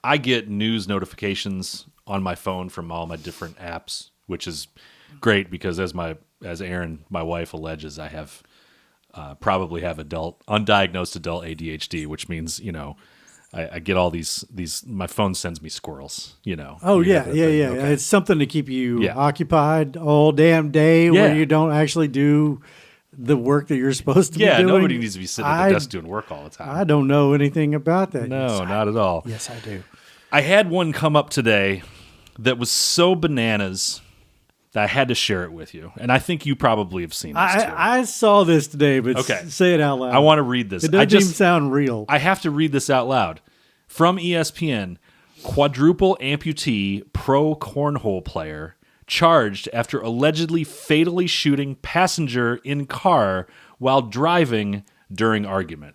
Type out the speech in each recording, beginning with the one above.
I get news notifications on my phone from all my different apps, which is great because as Erin, my wife, alleges, I have probably have undiagnosed adult ADHD, which means, I get all these, my phone sends me squirrels, Oh, You yeah. get that thing. Okay. It's something to keep you Yeah. occupied all damn day where you don't actually do the work that you're supposed to be doing. Yeah, nobody needs to be sitting at the desk doing work all the time. I don't know anything about that. No, not at all. Yes, I do. I had one come up today that was so bananas that I had to share it with you. And I think you probably have seen this too. I saw this today, but Okay. say it out loud. I want to read this. It doesn't even sound real. I have to read this out loud. From ESPN, quadruple amputee pro cornhole player charged after allegedly fatally shooting passenger in car while driving during argument.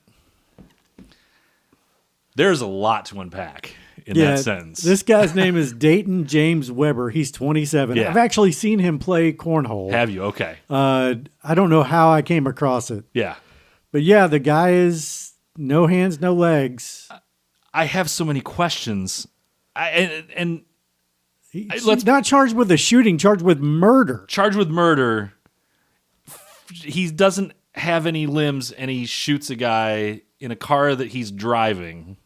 There's a lot to unpack in that sentence. This guy's name is Dayton James Weber. He's 27. Yeah. I've actually seen him play cornhole. Have you? Okay. I don't know how I came across it. Yeah. But yeah, the guy is no hands, no legs. I have so many questions. He's not charged with a shooting, charged with murder. Charged with murder. He doesn't have any limbs, and he shoots a guy in a car that he's driving.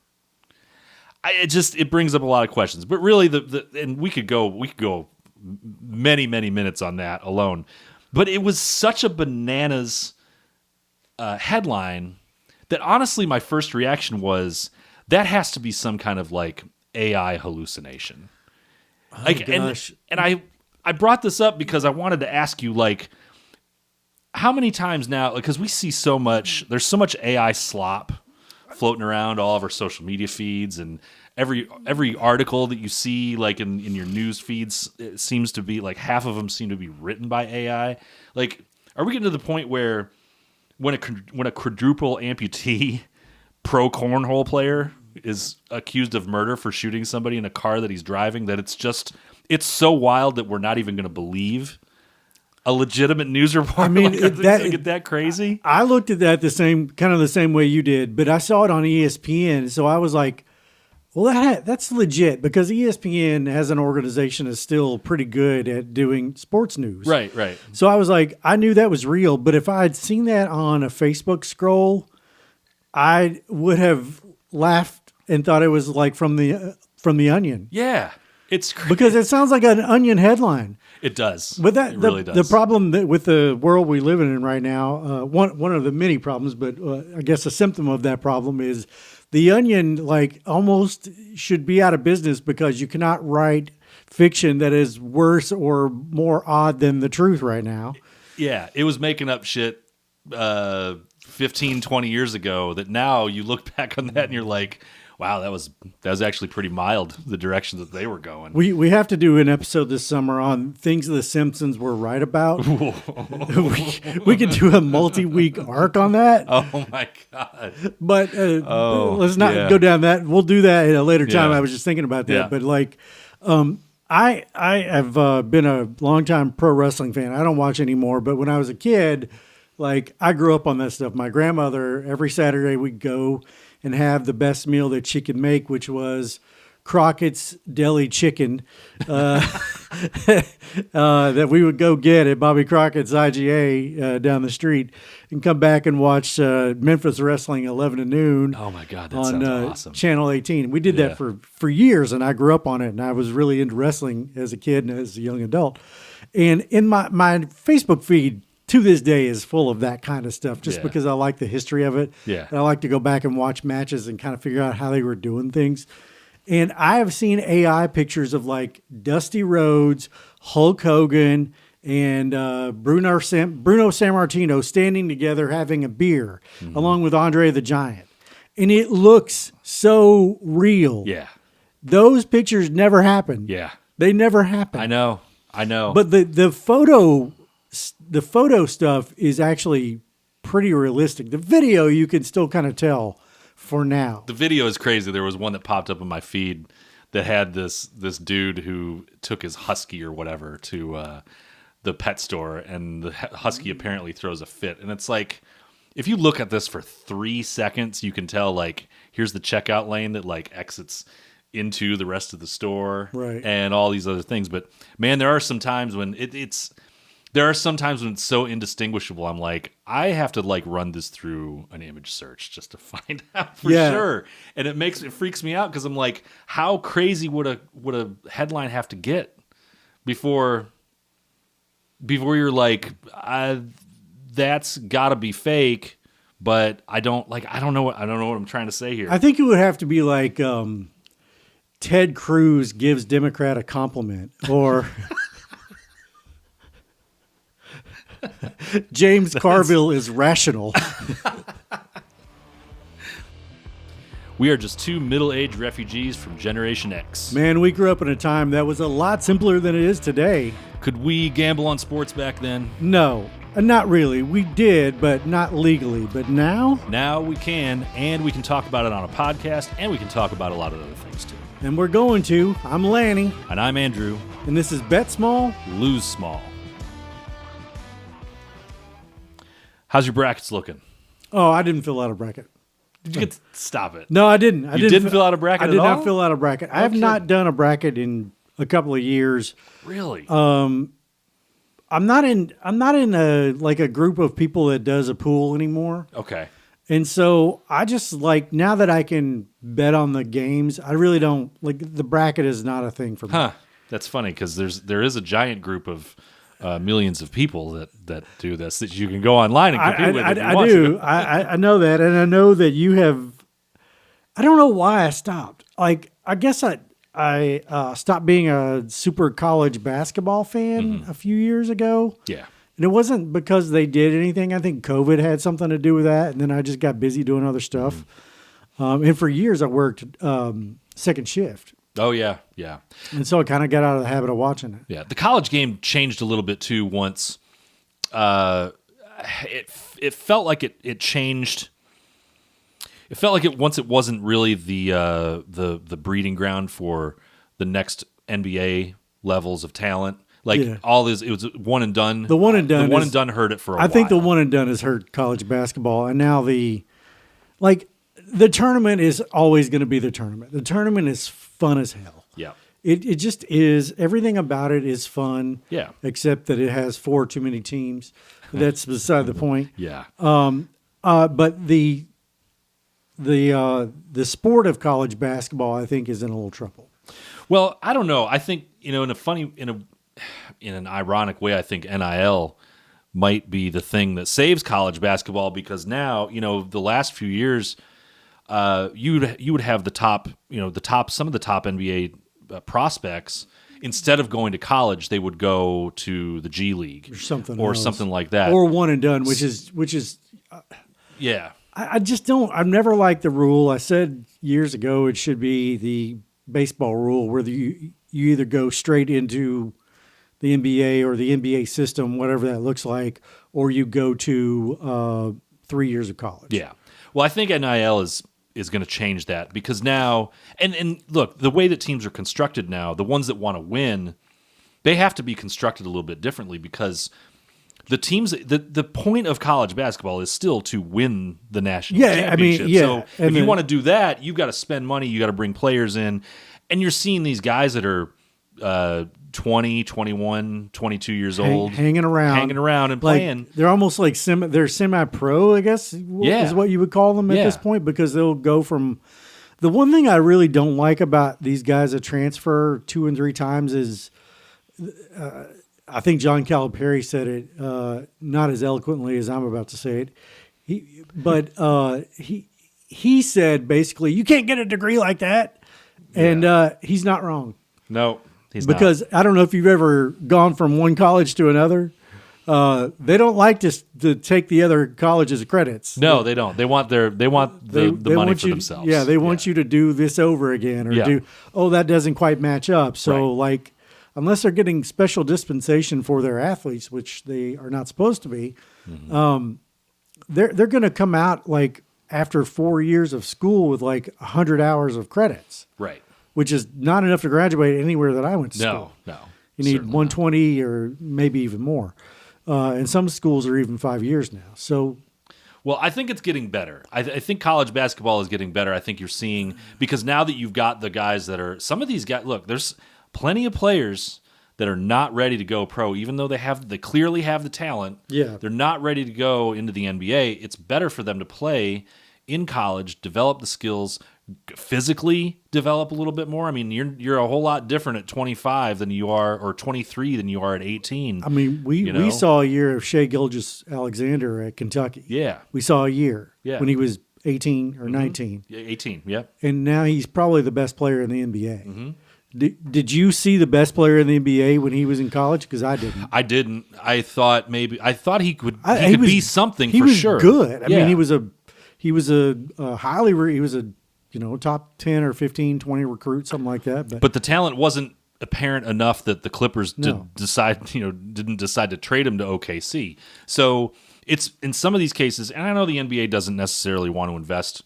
It brings up a lot of questions. But really, and we could go many minutes on that alone. But it was such a bananas headline that honestly, my first reaction was that has to be some kind of like AI hallucination. Gosh. And I brought this up because I wanted to ask you, like, how many times now, because we see so much, there's so much AI slop floating around all of our social media feeds, and every article that you see, like in your news feeds, it seems to be like half of them seem to be written by AI. Like, are we getting to the point where when a quadruple amputee pro cornhole player is accused of murder for shooting somebody in a car that he's driving, that it's so wild that we're not even going to believe a legitimate news report? I mean, get that crazy? I looked at that the same way you did, but I saw it on ESPN, so I was like, well, that's legit, because ESPN as an organization is still pretty good at doing sports news. Right. So I was like, I knew that was real, but if I had seen that on a Facebook scroll, I would have laughed and thought it was like from the Onion. Yeah, it's crazy. Because it sounds like an Onion headline. It does. But it really does. The problem with the world we live in right now, one of the many problems, but I guess a symptom of that problem is the Onion like almost should be out of business because you cannot write fiction that is worse or more odd than the truth right now. Yeah, it was making up shit 15, 20 years ago that now you look back on that and you're like, wow, that was actually pretty mild, the direction that they were going. We have to do an episode this summer on things The Simpsons were right about. we could do a multi-week arc on that. Oh, my God. But let's not go down that. We'll do that at a later time. Yeah. I was just thinking about that. Yeah. But like, I have been a longtime pro wrestling fan. I don't watch anymore. But when I was a kid, like I grew up on that stuff. My grandmother, every Saturday we'd go and have the best meal that she could make, which was Crockett's Deli Chicken that we would go get at Bobby Crockett's IGA down the street and come back and watch Memphis Wrestling 11 to noon. Oh, my God, that on sounds awesome. Channel 18. We did that for years, and I grew up on it, and I was really into wrestling as a kid and as a young adult. And in my Facebook feed, to this day is full of that kind of stuff just because I like the history of it. Yeah. And I like to go back and watch matches and kind of figure out how they were doing things. And I have seen AI pictures of like Dusty Rhodes, Hulk Hogan, and Bruno Sammartino standing together having a beer along with Andre the Giant. And it looks so real. Yeah. Those pictures never happened. Yeah. They never happened. I know. But the photo stuff is actually pretty realistic. The video you can still kind of tell for now. The video is crazy. There was one that popped up in my feed that had this dude who took his husky or whatever to the pet store, and the husky apparently throws a fit. And it's like, if you look at this for 3 seconds, you can tell, like, here's the checkout lane that like exits into the rest of the store, Right. and all these other things. But man, there are some times when there are some times when it's so indistinguishable. I'm like, I have to like run this through an image search just to find out for sure. And it freaks me out because I'm like, how crazy would a headline have to get before you're like, that's got to be fake. But I don't know what I'm trying to say here. I think it would have to be like Ted Cruz gives Democrat a compliment, or James Carville is rational. We are just two middle-aged refugees from Generation X. Man, we grew up in a time that was a lot simpler than it is today. Could we gamble on sports back then? No, not really. We did, but not legally. But now? Now we can, and we can talk about it on a podcast, and we can talk about a lot of other things too. And we're going to. I'm Lanny. And I'm Andrew. And this is Bet Small, Lose Small. How's your brackets looking? Oh, I didn't fill out a bracket. Did you get to stop it? No, I didn't. You didn't fill out a bracket at all? I did not fill out a bracket. I have not done a bracket in a couple of years. Really? I'm not in a group of people that does a pool anymore. Okay. And so I just like, now that I can bet on the games, I really don't like, the bracket is not a thing for me. Huh. That's funny because there is a giant group of millions of people that do this that you can go online and compete with. I do. I know that, and I know that you have. I don't know why I stopped. Like, I guess I stopped being a super college basketball fan a few years ago. Yeah. And it wasn't because they did anything. I think COVID had something to do with that, and then I just got busy doing other stuff. And for years I worked second shift. Oh, yeah, yeah. And so I kind of got out of the habit of watching it. Yeah, the college game changed a little bit, too, once it felt like it changed. It felt like once it wasn't really the breeding ground for the next NBA levels of talent. Like all this, it was one and done. The one and done. The one and done hurt it for a while. I think the one and done has hurt college basketball, and now the tournament is always going to be the tournament. The tournament is fun as hell. Yeah. It just is. Everything about it is fun. Yeah. Except that it has 4 too many teams. That's beside the point. Yeah. But the sport of college basketball, I think, is in a little trouble. Well, I don't know. I think, in an ironic way, I think NIL might be the thing that saves college basketball, because now, the last few years, you would have some of the top NBA prospects, instead of going to college, they would go to the G League or something like that, or one and done, which is yeah. I just don't. I've never liked the rule. I said years ago it should be the baseball rule, where you either go straight into the NBA or the NBA system, whatever that looks like, or you go to 3 years of college. Yeah. Well, I think NIL is going to change that, because now, and look, the way that teams are constructed now, the ones that want to win, they have to be constructed a little bit differently, because the teams, the point of college basketball is still to win the national championship. So if you want to do that, you got to spend money, you got to bring players in, and you're seeing these guys that are 20, 21, 22 years old, hanging around and playing. They're almost like they're semi-pro, I guess, is what you would call them at this point, because they'll go from. The one thing I really don't like about these guys that transfer 2 and 3 times is, I think John Calipari said it not as eloquently as I'm about to say it. He said basically, you can't get a degree like that, and he's not wrong. No. Because I don't know if you've ever gone from one college to another. They don't like to take the other college's credits. No, they don't. They want the money for themselves. Yeah, they want you to do this over again, or that doesn't quite match up. So unless they're getting special dispensation for their athletes, which they are not supposed to be, they're going to come out like after 4 years of school with like 100 hours of credits. Right. Which is not enough to graduate anywhere that I went to school. No. You need 120 or maybe even more. And some schools are even 5 years now. So, Well, I think it's getting better. I think college basketball is getting better. I think you're seeing, because now that you've got the guys that are, some of these guys, look, there's plenty of players that are not ready to go pro, even though they clearly have the talent. Yeah. They're not ready to go into the NBA. It's better for them to play in college, develop the skills, physically develop a little bit more. I mean, you're a whole lot different at 25 than you are, or 23 than you are at 18. I mean, we saw a year of Shai Gilgeous-Alexander at Kentucky. Yeah. We saw a year Yeah. when he was 18 or 19. Yeah, 18, yep. And now he's probably the best player in the NBA. Mm-hmm. Did you see the best player in the NBA when he was in college? Because I didn't. I didn't. I thought he could be something for sure. He was good. I Yeah. mean, he was a top 10 or 15, 20 recruit, something like that. But the talent wasn't apparent enough that the Clippers No. didn't decide to trade him to OKC. So it's in some of these cases, and I know the NBA doesn't necessarily want to invest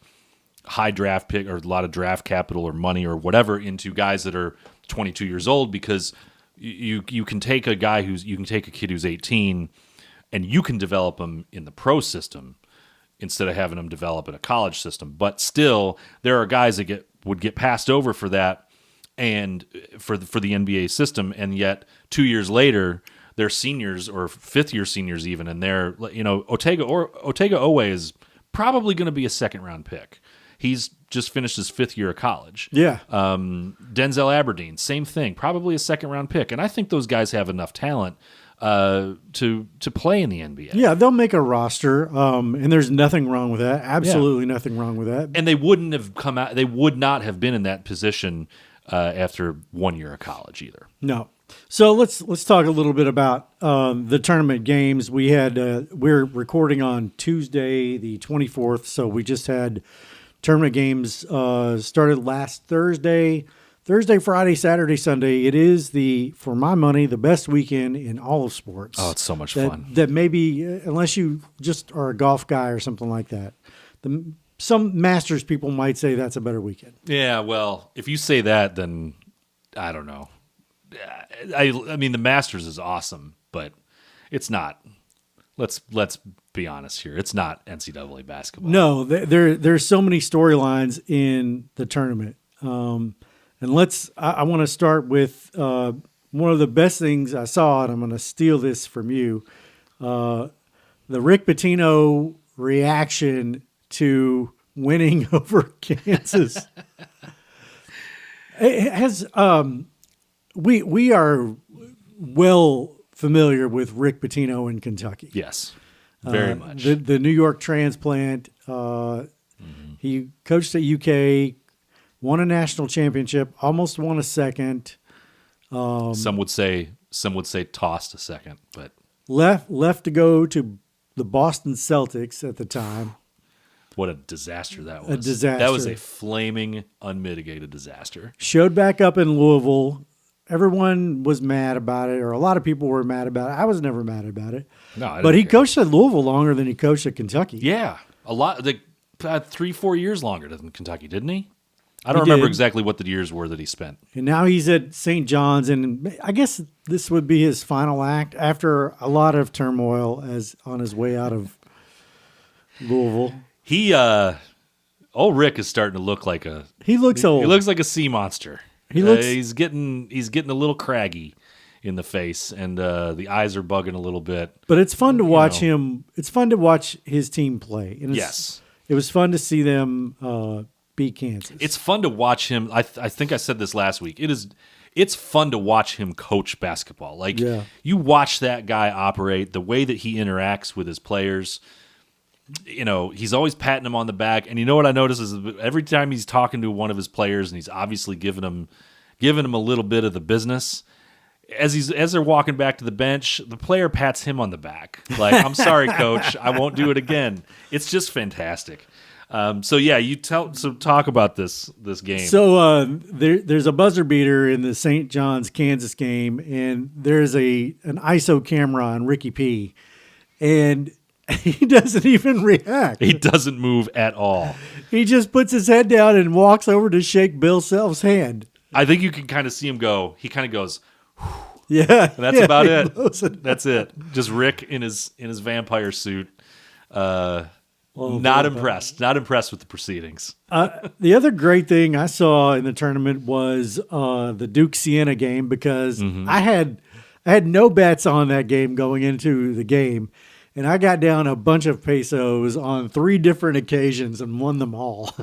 high draft pick or a lot of draft capital or money or whatever into guys that are 22 years old, because you can take a kid who's 18 and you can develop him in the pro system instead of having them develop in a college system. But still, there are guys that would get passed over for that and for the NBA system, and yet 2 years later they're seniors or fifth-year seniors even, and they're Otega Owe is probably going to be a second-round pick. He's just finished his fifth year of college. Yeah. Denzel Aberdeen, same thing, probably a second-round pick, and I think those guys have enough talent to play in the NBA. Yeah, they'll make a roster, and there's nothing wrong with that. Absolutely nothing wrong with that. And they wouldn't have come out. They would not have been in that position after 1 year of college either. No. So let's talk a little bit about the tournament games. We're recording on Tuesday the 24th, so we just had tournament games started last Thursday, Friday, Saturday, Sunday. It is for my money, the best weekend in all of sports. Oh, it's so much fun. That maybe, unless you just are a golf guy or something like that, some Masters people might say that's a better weekend. Yeah, well, if you say that, then I don't know. I mean, the Masters is awesome, but it's not. Let's be honest here. It's not NCAA basketball. No, there's so many storylines in the tournament. And I want to start with one of the best things I saw, and I'm going to steal this from you. The Rick Pitino reaction to winning over Kansas. It has we are well familiar with Rick Pitino in Kentucky. Yes, very much. The New York transplant. He coached at UK, won a national championship, almost won a second. Some would say tossed a second, but left to go to the Boston Celtics at the time. What a disaster that was. A disaster. That was a flaming, unmitigated disaster. Showed back up in Louisville. Everyone was mad about it, or a lot of people were mad about it. I was never mad about it. No, I didn't but he care. coached at Louisville longer than he coached at Kentucky. Yeah, a lot. 3-4 years longer than Kentucky, didn't he? I don't remember exactly what the years were that he spent. And now he's at St. John's, and I guess this would be his final act after a lot of turmoil on his way out of Louisville. Old Rick is starting to look like He looks old. He looks like a sea monster. He's getting a little craggy in the face, and the eyes are bugging a little bit. But it's fun to watch him. It's fun to watch his team play. And yes, it was fun to see them beat Kansas. It's fun to watch him. I think I said this last week. It's fun to watch him coach basketball. Like you watch that guy operate, the way that he interacts with his players. He's always patting him on the back. And you know what I notice is every time he's talking to one of his players and he's obviously giving him a little bit of the business, as they're walking back to the bench, the player pats him on the back. Like, I'm sorry, coach, I won't do it again. It's just fantastic. Talk about this game. So there's a buzzer beater in the St. John's Kansas game, and there's an ISO camera on Ricky P, and he doesn't even react. He doesn't move at all. He just puts his head down and walks over to shake Bill Self's hand. I think you can kind of see him go. He kind of goes, yeah. And that's about it. That's it. Just Rick in his vampire suit, Not impressed. Not impressed with the proceedings. The other great thing I saw in the tournament was the Duke Siena game, because I had no bets on that game going into the game, and I got down a bunch of pesos on 3 different occasions and won them all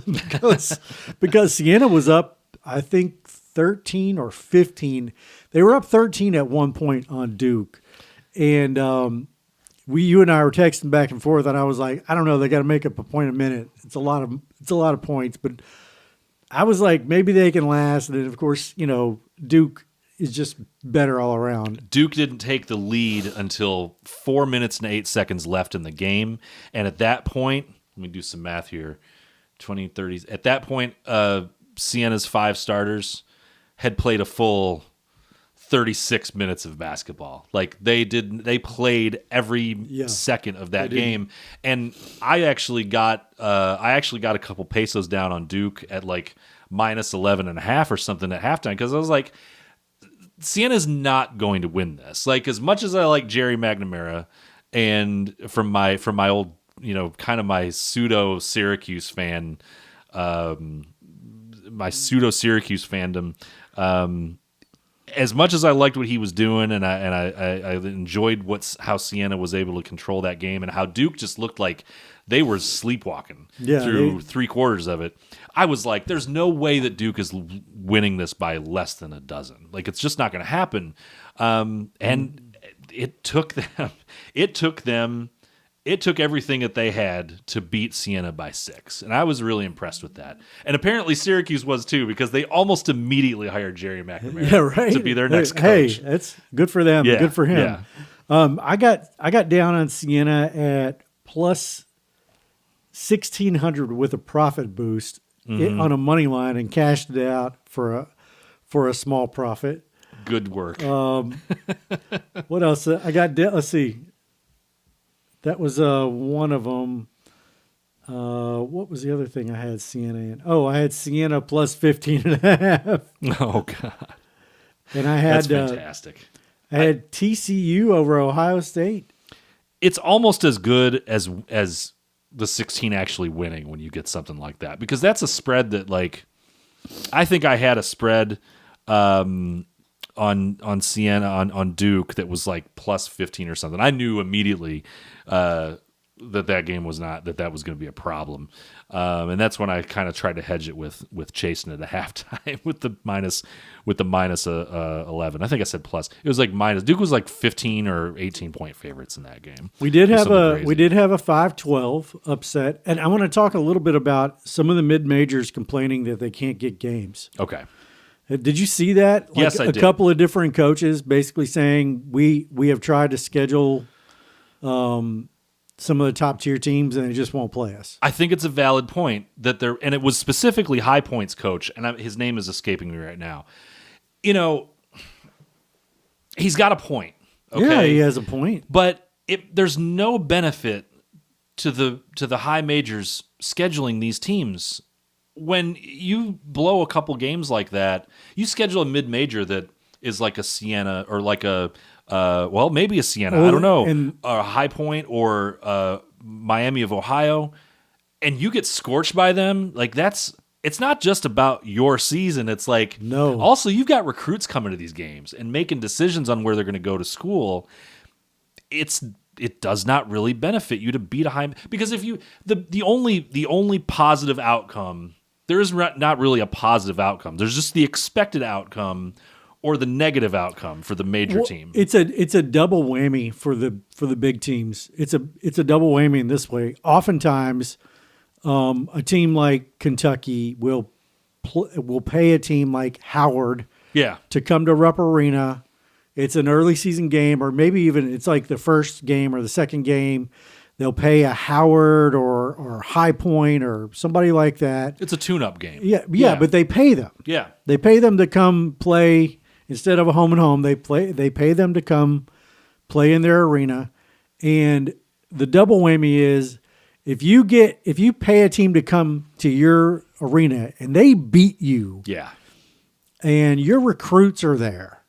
because Siena was up, I think 13 or 15. They were up 13 at one point on Duke, and you and I were texting back and forth, and I was like, I don't know, they got to make up a point a minute. It's a lot of points, but I was like, maybe they can last. And then, of course, Duke is just better all around. Duke didn't take the lead until 4 minutes and 8 seconds left in the game, and at that point, let me do some math here, 20, 30. At that point, Siena's 5 starters had played a full 36 minutes of basketball. Like they played every second of that game. And I actually got a couple pesos down on Duke at like minus 11.5 or something at halftime, because I was like, Siena's not going to win this. Like, as much as I like Jerry McNamara, and from my old, kind of my pseudo Syracuse fandom, as much as I liked what he was doing, and I enjoyed how Siena was able to control that game, and how Duke just looked like they were sleepwalking through 3/4 of it, I was like, there's no way that Duke is winning this by less than a dozen. Like, it's just not going to happen. And it took everything that they had to beat Siena by 6. And I was really impressed with that. And apparently Syracuse was too, because they almost immediately hired Jerry McNamara to be their next coach. Hey, that's good for them. Yeah, good for him. Yeah. I got down on Siena at plus 1,600 with a profit boost on a money line, and cashed it out for a small profit. Good work. What else? I got, let's see. That was one of them. What was the other thing I had Siena in? Oh, I had Siena plus 15.5. Oh, God. And I had, that's fantastic. I had TCU over Ohio State. It's almost as good as the 16 actually winning when you get something like that, because that's a spread that, like, I think I had a spread on Siena on Duke that was like plus 15 or something. I knew immediately that game was that was going to be a problem, and that's when I kind of tried to hedge it with chasing it at halftime with the minus 11. I think I said plus. It was like minus. Duke was like 15 or 18 point favorites in that game. We did have a 5-12 upset, and I want to talk a little bit about some of the mid majors complaining that they can't get games. Okay. Did you see that? Like, yes, I did. A couple of different coaches basically saying we have tried to schedule some of the top tier teams and they just won't play us. I think it's a valid point and it was specifically High Point's coach, and his name is escaping me right now. He's got a point. Okay? Yeah, he has a point. But there's no benefit to the high majors scheduling these teams. When you blow a couple games like that, you schedule a mid-major that is like a Siena or like maybe a Siena, I don't know, a High Point or Miami of Ohio, and you get scorched by them. Like, it's not just about your season. It's like, no. Also, you've got recruits coming to these games and making decisions on where they're going to go to school. It does not really benefit you to beat a high, because if you the only positive outcome, there is not really a positive outcome. There's just the expected outcome or the negative outcome for the major team. It's a double whammy for the big teams. It's a double whammy in this way. Oftentimes, a team like Kentucky will pay a team like Howard to come to Rupp Arena. It's an early season game, or maybe even it's like the first game or the second game. They'll pay a Howard or High Point or somebody like that. It's a tune-up game. Yeah, but they pay them. Yeah. They pay them to come play instead of a home and home. They pay them to come play in their arena. And the double whammy is if you pay a team to come to your arena and they beat you. Yeah. And your recruits are there.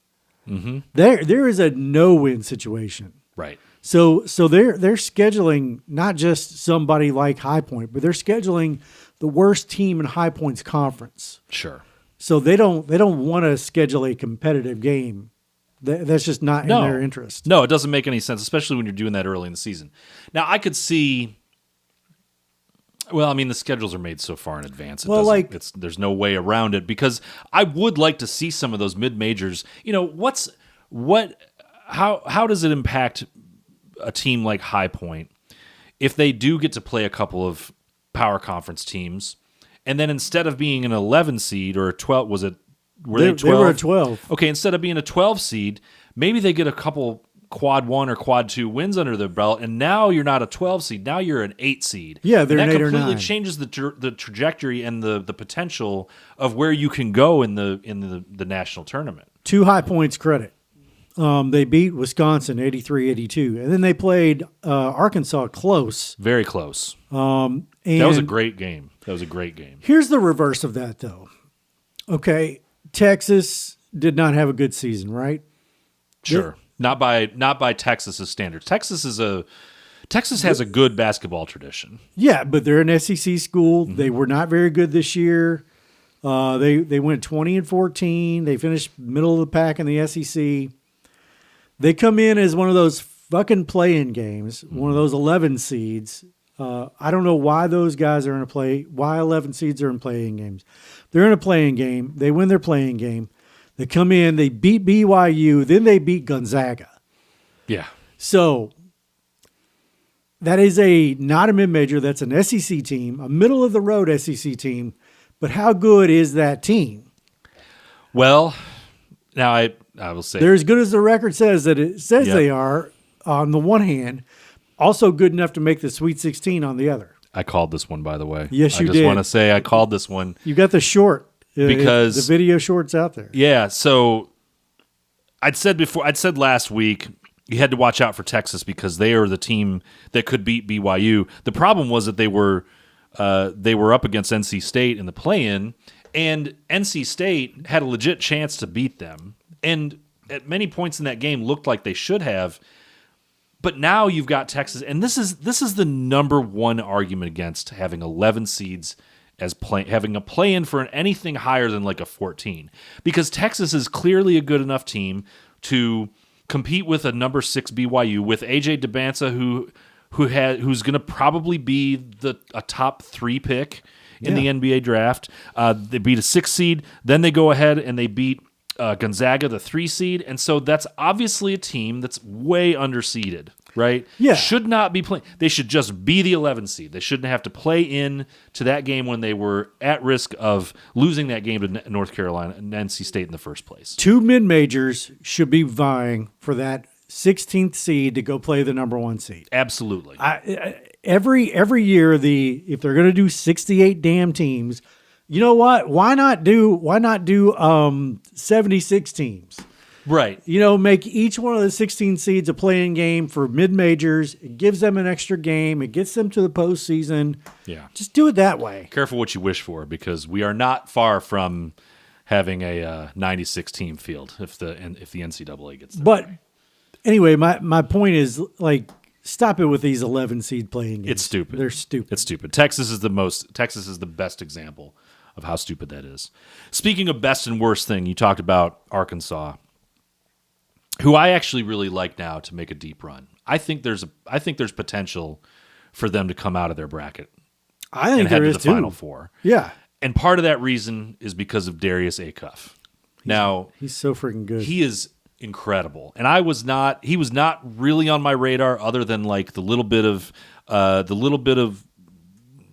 Mm-hmm. There is a no-win situation. Right. So they're scheduling not just somebody like High Point, but they're scheduling the worst team in High Point's conference. Sure. So they don't want to schedule a competitive game. That's just not in their interest. No, it doesn't make any sense, especially when you're doing that early in the season. Now, I could see. Well, I mean, the schedules are made so far in advance. There's no way around it, because I would like to see some of those mid majors. How does it impact a team like High Point if they do get to play a couple of power conference teams, and then instead of being an 11 seed or a 12, were they 12? They were a 12. Okay, instead of being a 12 seed, maybe they get a couple quad 1 or quad 2 wins under their belt, and now you're not a 12 seed. Now you're an 8 seed. Yeah, they're an 8 or 9. That completely changes the trajectory and the potential of where you can go in the national tournament. To High Point's credit, they beat Wisconsin 83-82, and then they played Arkansas close. Very close. And that was a great game. Here's the reverse of that, though. Okay, Texas did not have a good season, right? Sure. Not by Texas's standards. Texas has a good basketball tradition. Yeah, but they're an SEC school. Mm-hmm. They were not very good this year. They went 20-14. They finished middle of the pack in the SEC. They come in as one of those fucking play-in games, one of those 11 seeds. I don't know why those guys are why 11 seeds are in play-in games. They're in a play-in game. They win their play-in game. They come in, they beat BYU, then they beat Gonzaga. Yeah. So that is not a mid-major. That's an SEC team, a middle-of-the-road SEC team. But how good is that team? Well, now I will say they're as good as the record says that it says they are on the one hand, also good enough to make the Sweet 16 on the other. I called this one, by the way. Yes, you did. I just want to say I called this one. You got the short. Because the video short's out there. Yeah, so I'd said last week you had to watch out for Texas because they are the team that could beat BYU. The problem was that they were up against NC State in the play-in, and NC State had a legit chance to beat them, and at many points in that game looked like they should have. But now you've got Texas, and this is the number one argument against having 11 seeds as having a play-in for anything higher than like a 14, because Texas is clearly a good enough team to compete with a number 6 BYU with AJ Debinsa, who's going to probably be a top 3 pick in the NBA draft. They beat a 6 seed, then they go ahead and they beat Gonzaga, the 3 seed, and so that's obviously a team that's way underseeded, right? Yeah. Should not be playing. They should just be the 11 seed. They shouldn't have to play in to that game when they were at risk of losing that game to North Carolina and NC State in the first place. 2 mid-majors should be vying for that 16th seed to go play the number 1 seed. Absolutely. Every year, if they're going to do 68 damn teams, you know what? Why not do 76 teams? Right. Make each one of the 16 seeds a playing game for mid-majors. It gives them an extra game. It gets them to the postseason. Yeah. Just do it that way. Careful what you wish for, because we are not far from having a 96 team field if the NCAA gets there. But anyway, my point is, like, stop it with these 11 seed playing games. It's stupid. They're stupid. It's stupid. Texas is the best example of how stupid that is. Speaking of best and worst thing, you talked about Arkansas, who I actually really like now to make a deep run. I think there's potential for them to come out of their bracket. I think and head there to is the too. Final Four. Yeah. And part of that reason is because of Darius Acuff. Now he's so freaking good. He is incredible, and he was not really on my radar, other than like the little bit of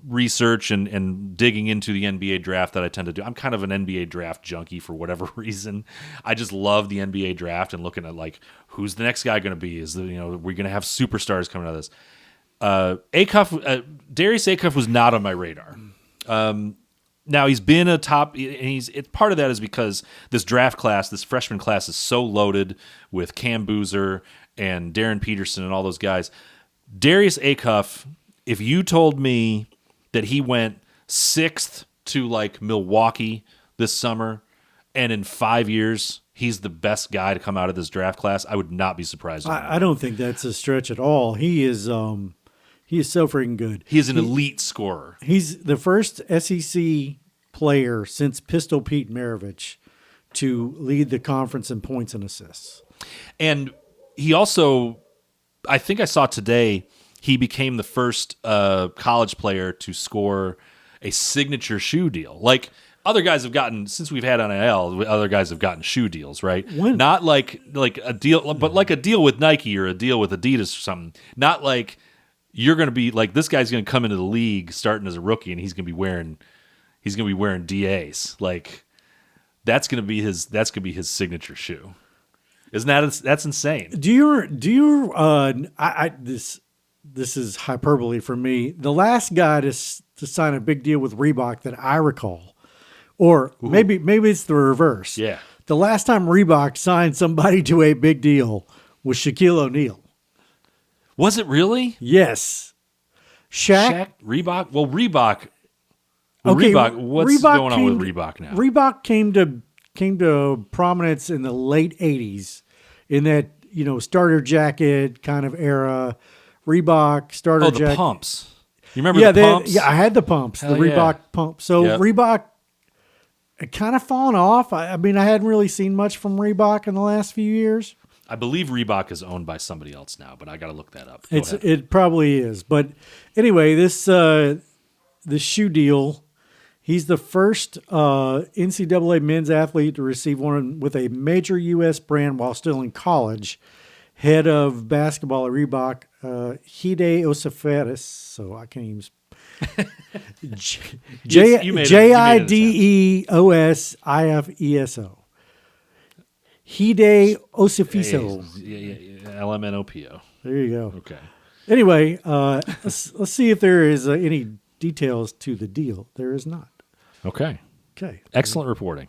research and digging into the NBA draft that I tend to do. I'm kind of an NBA draft junkie for whatever reason. I just love the NBA draft and looking at like who's the next guy going to be. We're going to have superstars coming out of this. Darius Acuff was not on my radar. Now he's been a top, and part of that is because this freshman class is so loaded with Cam Boozer and Darren Peterson and all those guys. Darius Acuff, if you told me that he went 6th to like Milwaukee this summer, and in 5 years he's the best guy to come out of this draft class, I would not be surprised. I don't think that's a stretch at all. He is so freaking good. He is an elite scorer. He's the first SEC player since Pistol Pete Maravich to lead the conference in points and assists. And he also, I think I saw today, he became the first college player to score a signature shoe deal. Like other guys have gotten, since we've had NIL, other guys have gotten shoe deals, right? Not like a deal, but like a deal with Nike or a deal with Adidas or something. Not like you're going to be like, this guy's going to come into the league starting as a rookie and he's going to be wearing DAs. Like that's going to be his signature shoe. Isn't that's insane? This is hyperbole for me. The last guy to sign a big deal with Reebok that I recall, or maybe it's the reverse. Yeah. The last time Reebok signed somebody to a big deal was Shaquille O'Neal. Was it really? Yes. Shaq Reebok? Well, Reebok. Reebok. What's going on with Reebok now? Reebok came to prominence in the late 80s in that, starter jacket kind of era. Reebok starter jacket. Oh, the pumps. You remember the pumps? Yeah, I had the pumps, the Reebok pump. So Reebok had kind of fallen off. I mean, I hadn't really seen much from Reebok in the last few years. I believe Reebok is owned by somebody else now, but I got to look that up. It probably is. But anyway, this shoe deal, he's the first NCAA men's athlete to receive one with a major U.S. brand while still in college. Head of basketball at Reebok, Hide Osiferis. So I can't even. Jideosifeso. Hide Osifiso. LMNOPO. There you go. Okay. Anyway, let's see if there is any details to the deal. There is not. Okay. Okay. Excellent reporting.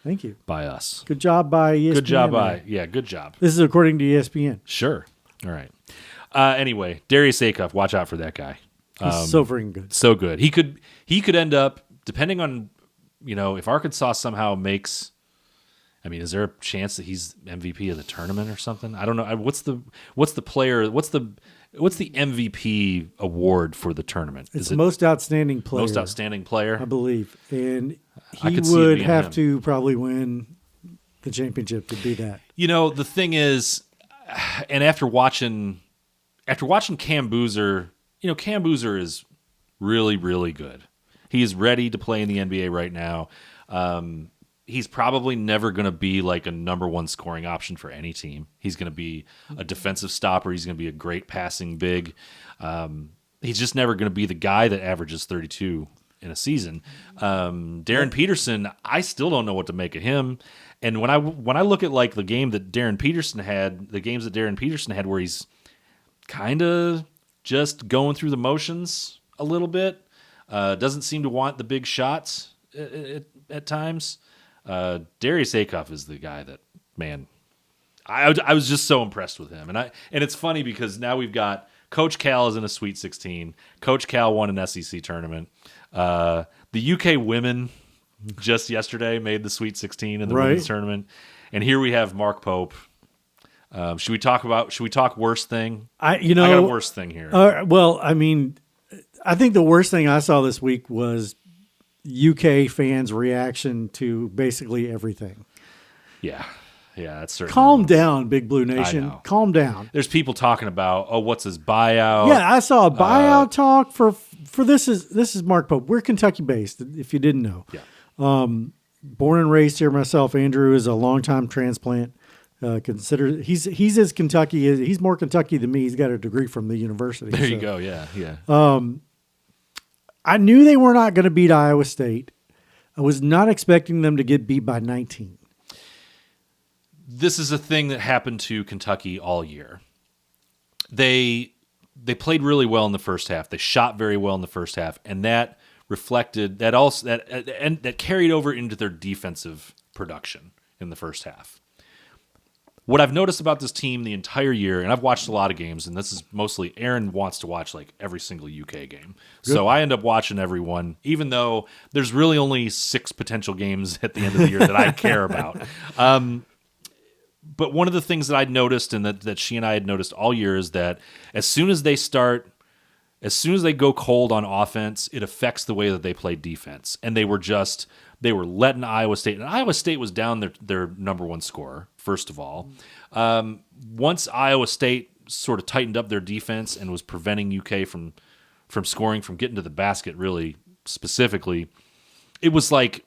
Thank you. By us. Good job by ESPN. Good job good job. This is according to ESPN. Sure. All right. Anyway, Darius Acuff, watch out for that guy. He's so freaking good. So good. He could end up, depending on, if Arkansas somehow makes, is there a chance that he's MVP of the tournament or something? I don't know. What's the MVP award for the tournament? It's most outstanding player. Most outstanding player, I believe, and he would have to probably win the championship to be that. The thing is, and after watching Cam Boozer, Cam Boozer is really, really good. He is ready to play in the NBA right now. He's probably never going to be like a number one scoring option for any team. He's going to be a defensive stopper. He's going to be a great passing big. He's just never going to be the guy that averages 32 in a season. Darren Peterson, I still don't know what to make of him. And when I look at like the games that Darren Peterson had, where he's kind of just going through the motions a little bit, doesn't seem to want the big shots at times. Darius Acuff is the guy that, man, I was just so impressed with him. And it's funny because now we've got Coach Cal is in a Sweet 16. Coach Cal won an SEC tournament. The UK women just yesterday made the Sweet 16 in the women's tournament. And here we have Mark Pope. Should we talk worst thing? I got a worst thing here. I think the worst thing I saw this week was UK fans' reaction to basically everything. Yeah, that's certainly. Calm down, Big Blue Nation. Calm down. There's people talking about, what's his buyout? Yeah, I saw a buyout talk for this is Mark Pope. We're Kentucky based, if you didn't know. Yeah. Born and raised here myself. Andrew is a longtime transplant. He's as Kentucky. He's more Kentucky than me. He's got a degree from the university. There you go. Yeah. I knew they were not going to beat Iowa State. I was not expecting them to get beat by 19. This is a thing that happened to Kentucky all year. They played really well in the first half. They shot very well in the first half, and that reflected that carried over into their defensive production in the first half. What I've noticed about this team the entire year, and I've watched a lot of games, and this is mostly Aaron wants to watch like every single UK game. Good. So I end up watching every one, even though there's really only 6 potential games at the end of the year that I care about. But one of the things that I'd noticed and that she and I had noticed all year is that as soon as they go cold on offense, it affects the way that they play defense. And they were letting Iowa State, and Iowa State was down their number one scorer, first of all. Once Iowa State sort of tightened up their defense and was preventing UK from scoring, from getting to the basket really specifically, it was like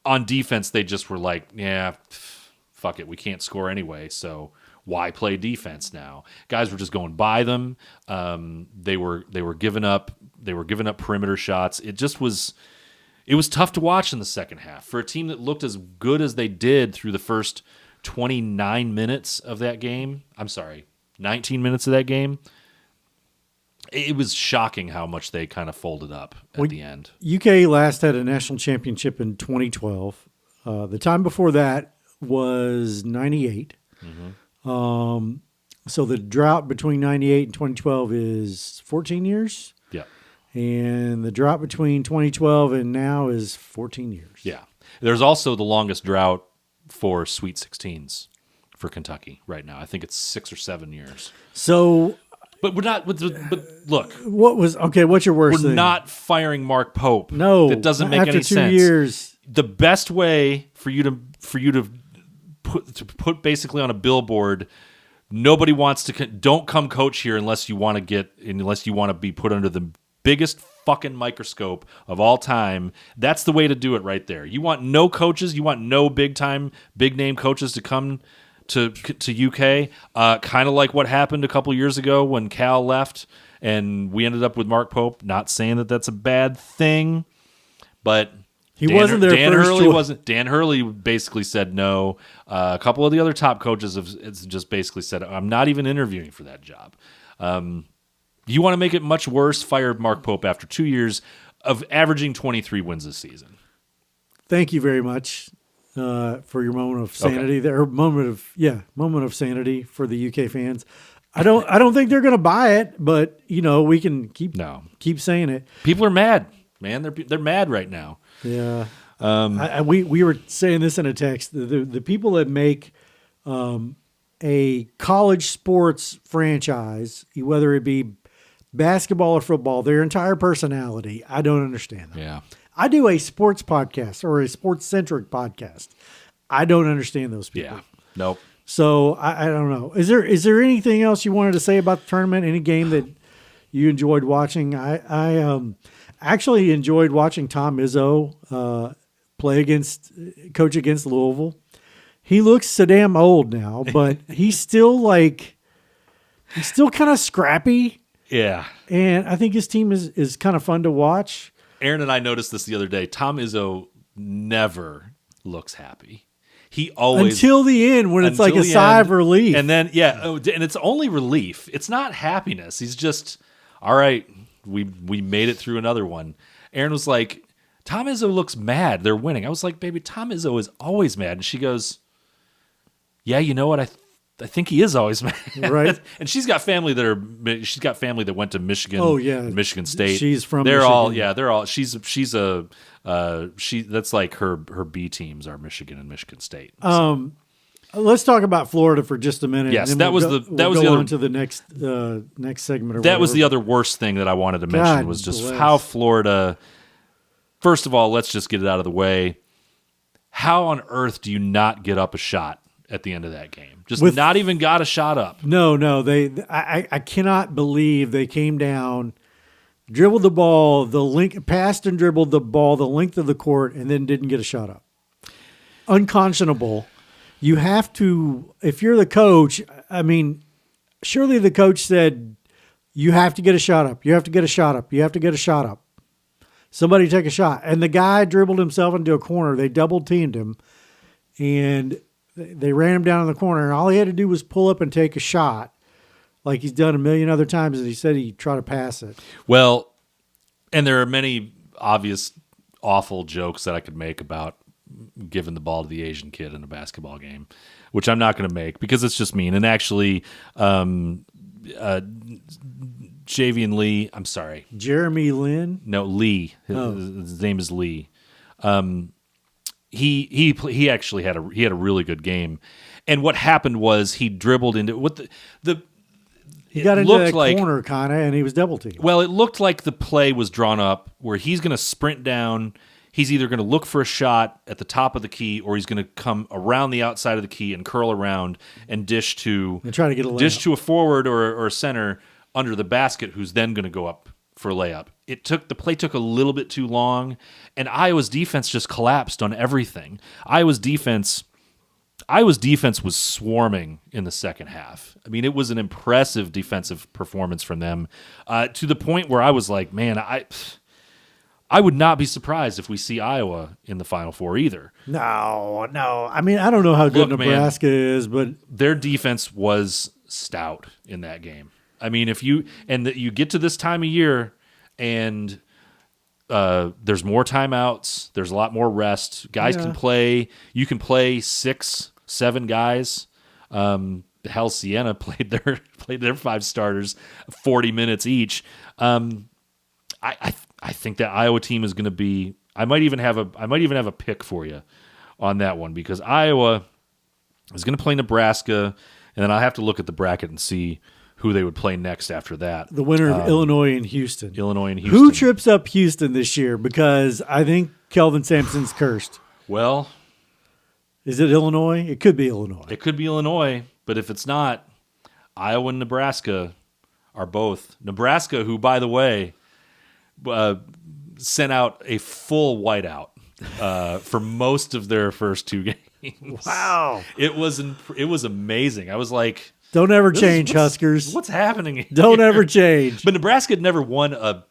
on defense they just were like, yeah, fuck it, we can't score anyway, so why play defense now? Guys were just going by them. They were giving up perimeter shots. It was tough to watch in the second half for a team that looked as good as they did through the first 29 minutes of that game. I'm sorry, 19 minutes of that game. It was shocking how much they kind of folded up at the end. UK last had a national championship in 2012. The time before that was 98. Mm-hmm. So the drought between 98 and 2012 is 14 years. Yeah. And the drought between 2012 and now is 14 years. Yeah. There's also the longest drought for Sweet 16s for Kentucky right now. I think it's 6 or 7 years. So, but we're not. But look, what's your worst thing? We're not firing Mark Pope. No, that doesn't make any sense. After 2 years, the best way for you to put basically on a billboard, nobody wants to. Don't come coach here unless you want to be put under the biggest fucking microscope of all time. That's the way to do it right there. You want no coaches. You want no big name coaches to come to UK. Kind of like what happened a couple years ago when Cal left and we ended up with Mark Pope. Not saying that that's a bad thing, but wasn't their Dan first Hurley choice. wasn't. Dan Hurley basically said no. A couple of the other top coaches have just basically said, I'm not even interviewing for that job. You want to make it much worse, fire Mark Pope after 2 years of averaging 23 wins this season. Thank you very much for your moment of sanity. There, moment of sanity for the UK fans. I don't think they're going to buy it, but we can keep saying it. People are mad, man. They're mad right now. Yeah. We were saying this in a text. The people that make a college sports franchise, whether it be basketball or football, their entire personality, I don't understand that. Yeah. I do a sports podcast or a sports-centric podcast. I don't understand those people. Yeah. Nope. So I don't know. Is there anything else you wanted to say about the tournament? Any game that you enjoyed watching? I actually enjoyed watching Tom Izzo coach against Louisville. He looks so damn old now, but he's still kind of scrappy. Yeah. And I think his team is kind of fun to watch. Aaron and I noticed this the other day. Tom Izzo never looks happy. He always until the end when it's like a sigh of relief. And then and it's only relief. It's not happiness. He's just, all right, we made it through another one. Aaron was like, Tom Izzo looks mad. They're winning. I was like, baby, Tom Izzo is always mad. And she goes, yeah, you know what? I think he is always mad. Right. And she's got family that went to Michigan. Oh yeah, and Michigan State. She's from. They're Michigan. all. She's that's like her B teams are Michigan and Michigan State. So. Let's talk about Florida for just a minute. Yes, and that was the next segment. Or that was whatever. the other worst thing that I wanted to mention was just how Florida. First of all, let's just get it out of the way. How on earth do you not get up a shot at the end of that game? Just not even got a shot up. No. I cannot believe they came down, dribbled the ball, passed and dribbled the ball the length of the court, and then didn't get a shot up. Unconscionable. You have to, if you're the coach, I mean, surely the coach said, you have to get a shot up. You have to get a shot up. You have to get a shot up. Somebody take a shot. And the guy dribbled himself into a corner. They double-teamed him, and they ran him down in the corner. And all he had to do was pull up and take a shot like he's done a million other times, and he said he'd try to pass it. Well, and there are many obvious awful jokes that I could make about giving the ball to the Asian kid in a basketball game, which I'm not going to make because it's just mean. And actually, Javian Lee, I'm sorry. Jeremy Lin? No, Lee. His name is Lee. he actually had a really good game. And what happened was he dribbled into what the he got into that corner kind of, and he was double teamed. Well, it looked like the play was drawn up where he's going to sprint down. He's either going to look for a shot at the top of the key, or he's going to come around the outside of the key and curl around and dish to try to get a dish to a forward or a center under the basket, who's then going to go up for a layup. The play took a little bit too long, and Iowa's defense just collapsed on everything. Iowa's defense was swarming in the second half. I mean, it was an impressive defensive performance from them, to the point where I was like, man, I would not be surprised if we see Iowa in the Final Four either. No. I mean, I don't know how good Nebraska is, but their defense was stout in that game. I mean, you get to this time of year and there's more timeouts, there's a lot more rest. Guys can play. You can play 6-7 guys. Hell, Siena played their 5 starters 40 minutes each. I think that Iowa team is going to be. I might even have a pick for you on that one, because Iowa is going to play Nebraska, and then I have to look at the bracket and see who they would play next after that. The winner of Illinois and Houston. Who trips up Houston this year? Because I think Kelvin Sampson's cursed. Well, is it Illinois? It could be Illinois. It could be Illinois, but if it's not, Iowa and Nebraska are both. Nebraska, who, by the way, sent out a full whiteout for most of their first 2 games. Wow. It was amazing. I was like, don't ever change, Huskers. What's happening here? Don't ever change. But Nebraska had never won a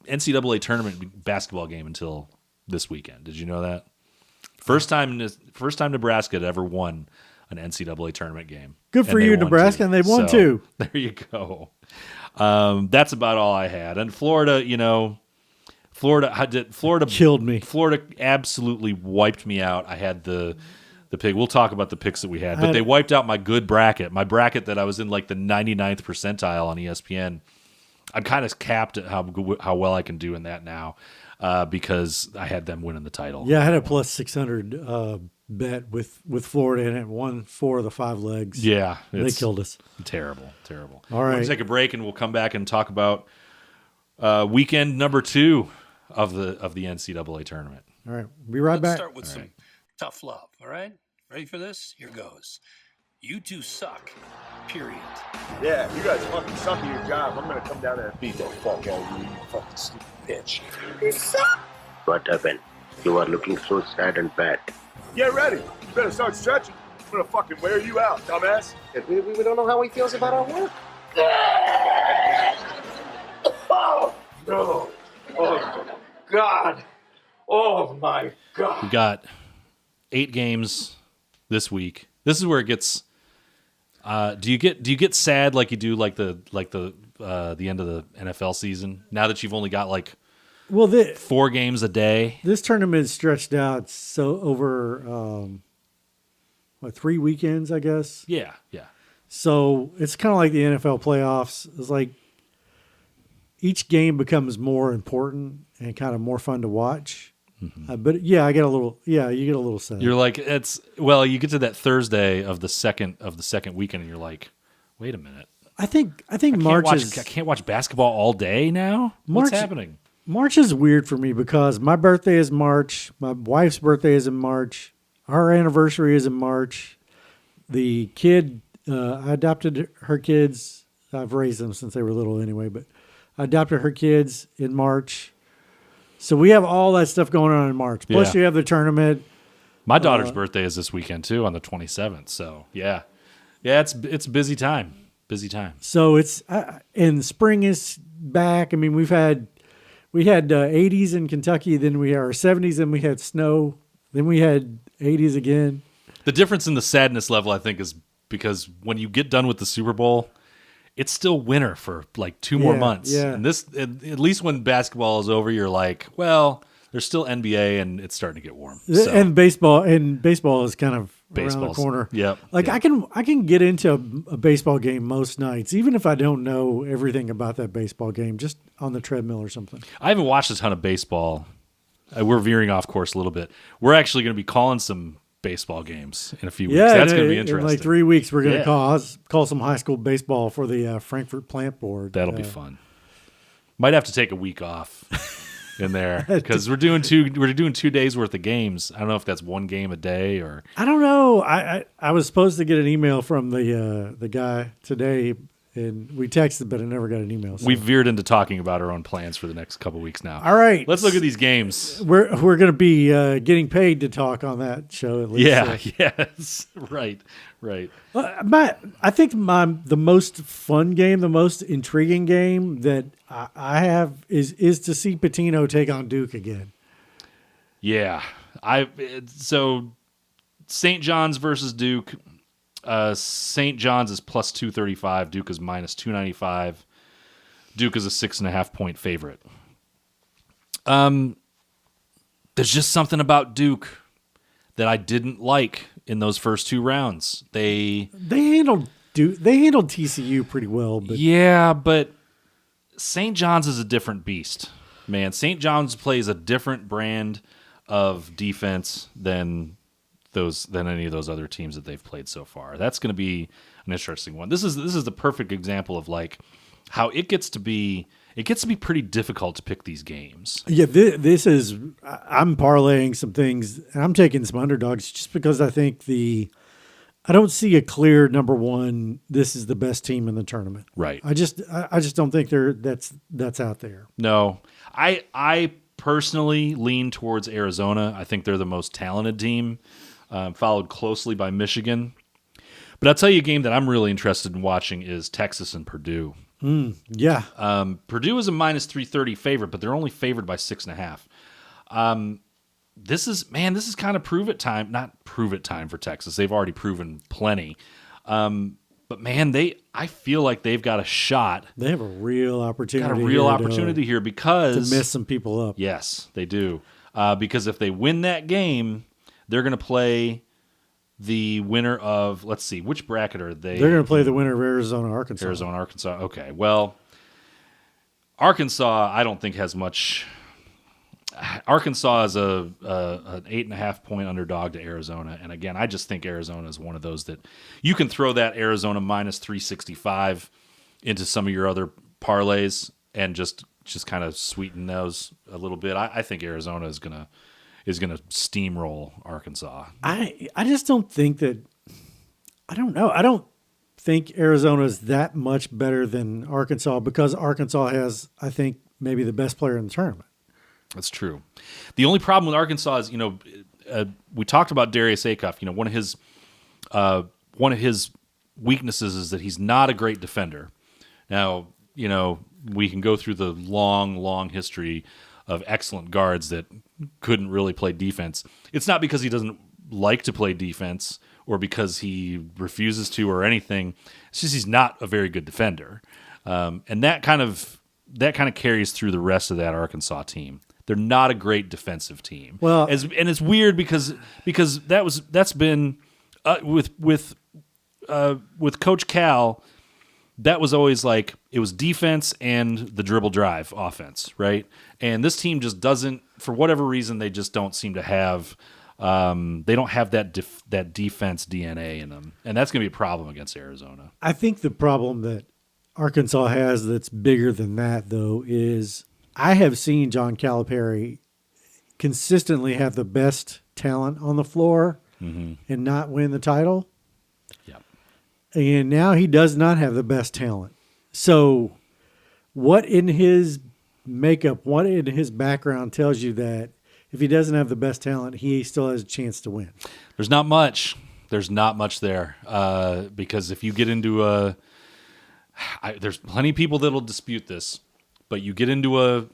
NCAA tournament basketball game until this weekend. Did you know that? First time Nebraska had ever won an NCAA tournament game. Good for you, Nebraska, and they won too. There you go. That's about all I had. And Florida, Florida killed me. Florida absolutely wiped me out. I had the pick. We'll talk about the picks that we had, but they wiped out my good bracket. My bracket that I was in like the 99th percentile on ESPN. I'm kind of capped at how well I can do in that now, because I had them winning the title. Yeah, I had a plus 600 bet with Florida in it. Won 4 of the 5 legs. Yeah, they killed us. Terrible. All right, we'll take a break and we'll come back and talk about weekend number 2 of the NCAA tournament. All right, we'll be right back. Start with some tough love. All right, ready for this? Here goes. You two suck. Period. Yeah, you guys fucking suck at your job. I'm gonna come down there and beat the fuck out of you, you fucking stupid bitch. You suck. What happened? You are looking so sad and bad. Get ready. You better start stretching. I'm gonna fucking wear you out, dumbass. We don't know how he feels about our work. Oh, no. Oh, God. Oh, my God. We got 8 games this week. This is where it gets. Do you get sad like you do like the end of the NFL season, now that you've only got like 4 games a day? This tournament is stretched out so over 3 weekends, I guess. Yeah. So it's kind of like the NFL playoffs. It's like each game becomes more important and kind of more fun to watch. Mm-hmm. But yeah, you get a little sad. You're like, you get to that Thursday of the second weekend, and you're like, wait a minute. I think March I can't watch basketball all day now. What's happening? March is weird for me because my birthday is March. My wife's birthday is in March. Our anniversary is in March. The kid, I adopted her kids. I've raised them since they were little anyway, but I adopted her kids in March. So we have all that stuff going on in March. Plus you have the tournament. My daughter's birthday is this weekend too, on the 27th. So yeah, it's a busy time. So it's and spring is back. I mean, we had 80s in Kentucky, then we had our 70s, then we had snow, then we had 80s again. The difference in the sadness level, I think, is because when you get done with the Super Bowl, it's still winter for like 2 more months. Yeah. And this, at least when basketball is over, you're like, well, there's still NBA and it's starting to get warm. So, and baseball is kind of around the corner. Yep. I can get into a baseball game most nights, even if I don't know everything about that baseball game, just on the treadmill or something. I haven't watched a ton of baseball we're veering off course a little bit. We're actually going to be calling some baseball games in a few weeks. Yeah, That's going to be interesting. In like 3 weeks, we're going to Yeah. call some high school baseball for the Frankfurt Plant Board. That'll be fun. Might have to take a week off in there because we're doing 2 days worth of games. I don't know if that's one game a day or. I don't know. I was supposed to get an email from the guy today, and we texted, but I never got an email. So. We've veered into talking about our own plans for the next couple weeks now. All right, Let's look at these games. We're going to be getting paid to talk on that show at least. Yeah. Yes. Right. I think the most fun game, the most intriguing game that I have is to see Patino take on Duke again. Yeah. So St. John's versus Duke. St. John's is plus 235. Duke is minus 295. Duke is a 6.5 point favorite. There's just something about Duke that I didn't like in those first 2 rounds. They handled TCU pretty well, but yeah, but St. John's is a different beast, man. St. John's plays a different brand of defense than any of those other teams that they've played so far. That's going to be an interesting one. This is the perfect example of like how it gets to be pretty difficult to pick these games. Yeah, this is. I'm parlaying some things, and I'm taking some underdogs just because I think I don't see a clear number one. This is the best team in the tournament. Right. I just don't think that's out there. No, I personally lean towards Arizona. I think they're the most talented team, followed closely by Michigan. But I'll tell you a game that I'm really interested in watching is Texas and Purdue. Yeah. Purdue is a minus 330 favorite, but they're only favored by 6.5. This is kind of prove it time. Not prove it time for Texas. They've already proven plenty. But man, I feel like they've got a shot. They have a real opportunity. Here because to mess some people up. Yes, they do. Because if they win that game, they're going to play the winner of, let's see, which bracket are they? They're going to play the winner of Arizona-Arkansas. Arizona-Arkansas. Okay. Well, Arkansas, I don't think has much. Arkansas is an 8.5 point underdog to Arizona. And again, I just think Arizona is one of those that you can throw that Arizona minus 365 into some of your other parlays and just kind of sweeten those a little bit. I think Arizona is gonna steamroll Arkansas. I just don't think that. I don't know. I don't think Arizona is that much better than Arkansas because Arkansas has, I think, maybe the best player in the tournament. That's true. The only problem with Arkansas is, we talked about Darius Acuff. One of his weaknesses is that he's not a great defender. Now, we can go through the long history of excellent guards that couldn't really play defense. It's not because he doesn't like to play defense or because he refuses to or anything. It's just he's not a very good defender, and that kind of carries through the rest of that Arkansas team. They're not a great defensive team. Well, and it's weird because that's been with Coach Cal. That was always like it was defense and the dribble drive offense, right? And this team just doesn't, for whatever reason, they just don't seem to have. They don't have that defense DNA in them, and that's going to be a problem against Arizona. I think the problem that Arkansas has that's bigger than that, though, is I have seen John Calipari consistently have the best talent on the floor and not win the title. Yep. And now he does not have the best talent. So what in his makeup, what in his background tells you that if he doesn't have the best talent, he still has a chance to win? There's not much. There's not much there because if you get into there's plenty of people that'll dispute this, but you get into a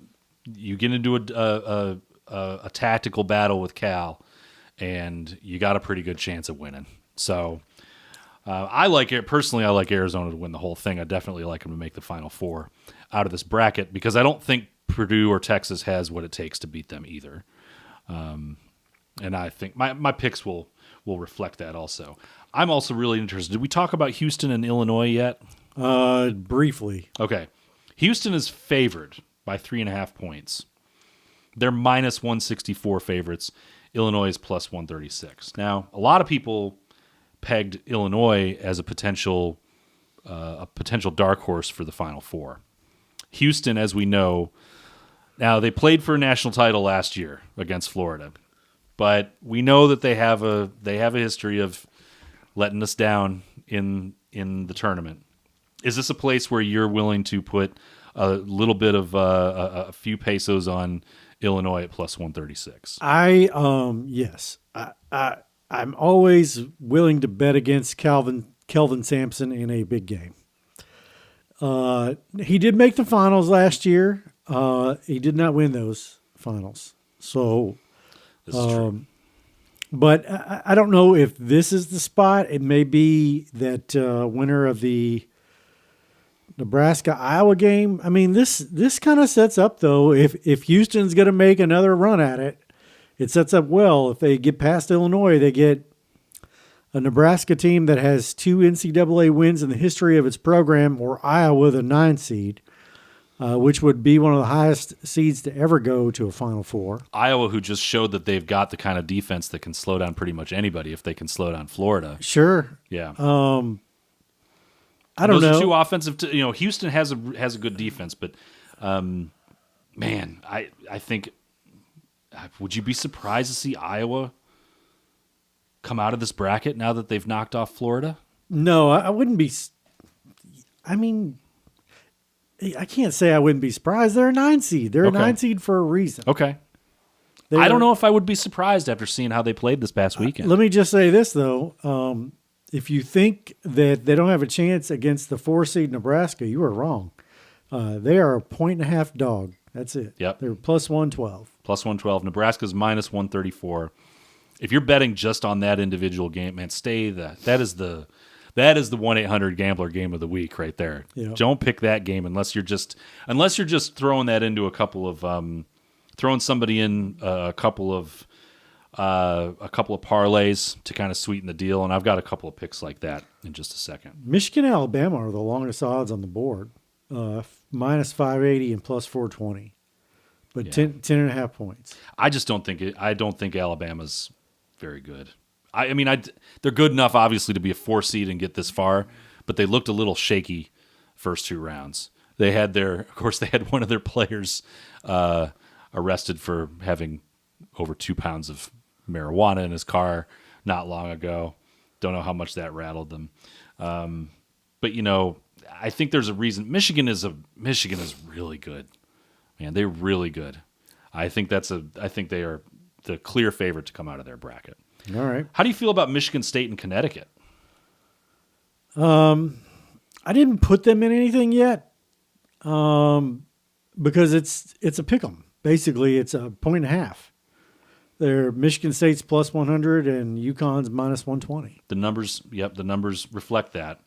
tactical battle with Cal, and you got a pretty good chance of winning. So I like it personally. I like Arizona to win the whole thing. I definitely like them to make the Final Four out of this bracket because I don't think Purdue or Texas has what it takes to beat them either. And I think my picks will reflect that also. I'm also really interested. Did we talk about Houston and Illinois yet? Briefly. Okay. Houston is favored by 3.5 points. They're minus 164 favorites. Illinois is plus 136. Now, a lot of people pegged Illinois as a potential dark horse for the Final Four. Houston, as we know, now they played for a national title last year against Florida, but we know that they have a history of letting us down in the tournament. Is this a place where you're willing to put a little bit of a few pesos on Illinois at plus 136? Yes. I'm always willing to bet against Kelvin Sampson in a big game. He did make the finals last year. He did not win those finals. So, This is true. but I don't know if this is the spot. It may be that winner of the Nebraska-Iowa game. I mean, this kind of sets up, though, if Houston's going to make another run at it, it sets up well. If they get past Illinois, they get a Nebraska team that has 2 NCAA wins in the history of its program, or Iowa, the 9 seed, which would be one of the highest seeds to ever go to a Final Four. Iowa, who just showed that they've got the kind of defense that can slow down pretty much anybody if they can slow down Florida. Sure. Yeah. I don't know. Those are two offensive. Houston has a good defense, but man, I think. Would you be surprised to see Iowa come out of this bracket now that they've knocked off Florida? No, I wouldn't be. I mean, I can't say I wouldn't be surprised. They're a 9 seed. They're Okay. a 9 seed for a reason. Okay. I don't know if I would be surprised after seeing how they played this past weekend. Let me just say this, though. If you think that they don't have a chance against the 4 seed Nebraska, you are wrong. They are a 1.5 dog. That's it. Yep. They're plus 112. Plus 112. Nebraska's minus 134. If you're betting just on that individual game, man, that is the 1-800-GAMBLER game of the week right there. Yep. Don't pick that game unless you're just throwing that into a couple of throwing somebody in a couple of parlays to kind of sweeten the deal, and I've got a couple of picks like that in just a second. Michigan and Alabama are the longest odds on the board. Minus 580 and plus 420. But 10.5 points. I just don't think I don't think Alabama's very good. They're good enough, obviously, to be a 4 seed and get this far, but they looked a little shaky first 2 rounds. They had one of their players arrested for having over 2 pounds of marijuana in his car not long ago. Don't know how much that rattled them. But I think there's a reason. Michigan is really good. Man, they're really good. I think they are the clear favorite to come out of their bracket. All right. How do you feel about Michigan State and Connecticut? I didn't put them in anything yet because it's a pick 'em. Basically, it's a 1.5. They're Michigan State's plus 100 and UConn's minus 120. The numbers reflect that.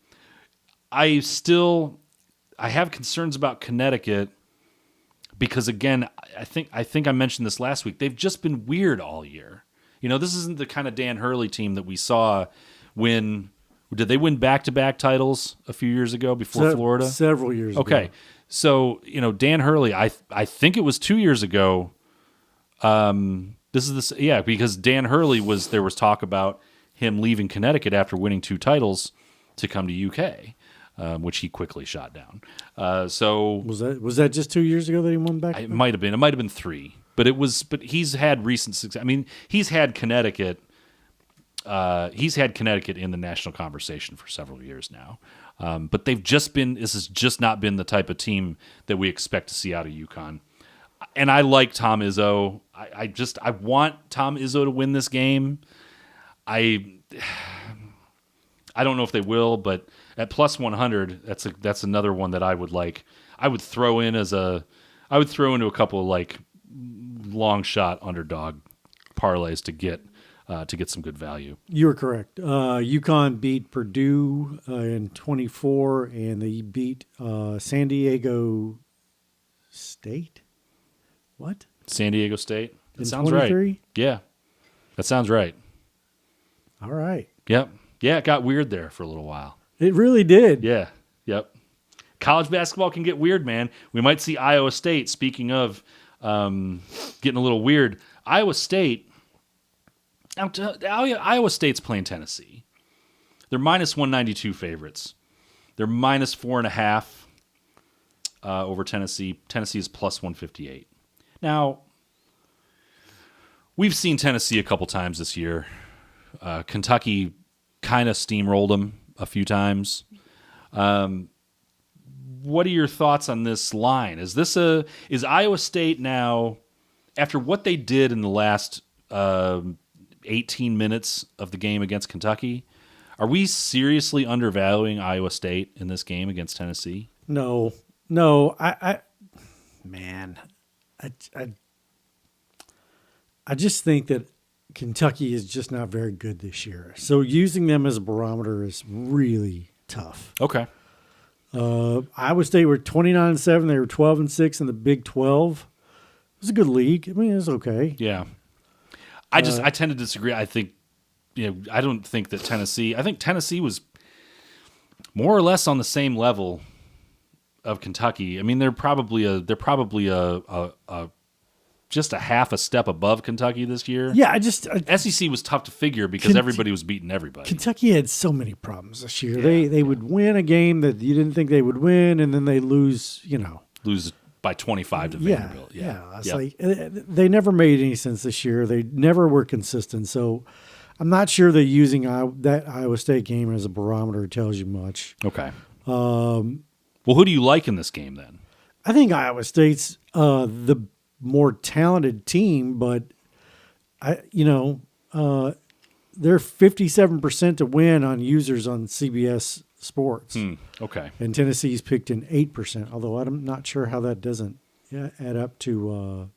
I have concerns about Connecticut because, again, I think I mentioned this last week. They've just been weird all year. This isn't the kind of Dan Hurley team that we saw win. Did they win back-to-back titles a few years ago before Florida? Several years ago. Okay. So, Dan Hurley, I think it was 2 years ago. Because Dan Hurley there was talk about him leaving Connecticut after winning 2 titles to come to UK, which he quickly shot down. So was that just 2 years ago that he won back? It might have been 3, but he's had recent success. I mean, he's had Connecticut in the national conversation for several years now. But this has just not been the type of team that we expect to see out of UConn. And I like Tom Izzo. I want Tom Izzo to win this game. I don't know if they will, but at plus 100, that's another one that I would like. I would throw into a couple of like long shot underdog parlays to get some good value. You were correct. UConn beat Purdue in 24, and they beat San Diego State. What? San Diego State? That In sounds 23? right. Yeah. That sounds right. All right. Yep. Yeah, it got weird there for a little while. It really did. Yeah. Yep. College basketball can get weird, man. We might see Iowa State, speaking of getting a little weird. Iowa State. Iowa State's playing Tennessee. They're minus 192 favorites. They're minus 4.5 over Tennessee. Tennessee is plus 158. Now, we've seen Tennessee a couple times this year. Kentucky kind of steamrolled them a few times. What are your thoughts on this line? Is Iowa State now, after what they did in the last 18 minutes of the game against Kentucky, are we seriously undervaluing Iowa State in this game against Tennessee? No, I just think that Kentucky is just not very good this year. So using them as a barometer is really tough. Okay. Iowa State were 29-7. They were 12-6 in the Big 12. It was a good league. I mean, it was okay. Yeah. I tend to disagree. I think, I don't think that Tennessee. I think Tennessee was more or less on the same level of Kentucky. I mean, they're probably just a half a step above Kentucky this year. Yeah, SEC was tough to figure because everybody was beating everybody. Kentucky had so many problems this year. Yeah. They would win a game that you didn't think they would win, and then they lose. Lose by 25 to Vanderbilt. Yeah. It's like they never made any sense this year. They never were consistent. So I'm not sure that using that Iowa State game as a barometer tells you much. Okay. Well, who do you like in this game then? I think Iowa State's the more talented team, but they're 57% to win on users on CBS Sports. Okay. And Tennessee's picked in 8%, although I'm not sure how that doesn't add up to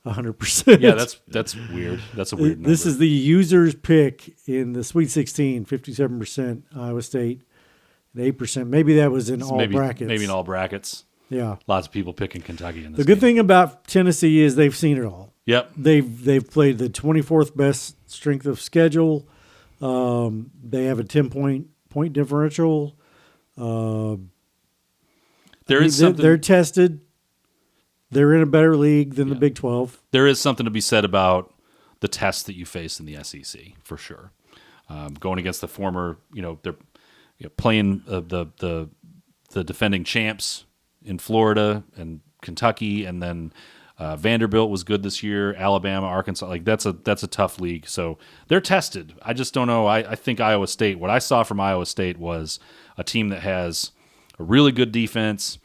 100%. Yeah, that's weird. That's a weird number. This is the users pick in the Sweet 16, 57% Iowa State, and 8%. Maybe that was in all brackets. Maybe in all brackets. Yeah. Lots of people picking Kentucky in this The good game. thing about Tennessee is they've seen it all. Yep. They've played the 24th best strength of schedule. They have a 10-point differential. They're tested. They're in a better league than the Big 12. There is something to be said about the tests that you face in the SEC for sure. Going against the former, they're playing the defending champs in Florida and Kentucky, and then Vanderbilt was good this year. Alabama, Arkansas, that's a tough league. So they're tested. I just don't know. I think Iowa State. What I saw from Iowa State was a team that has a really good defense,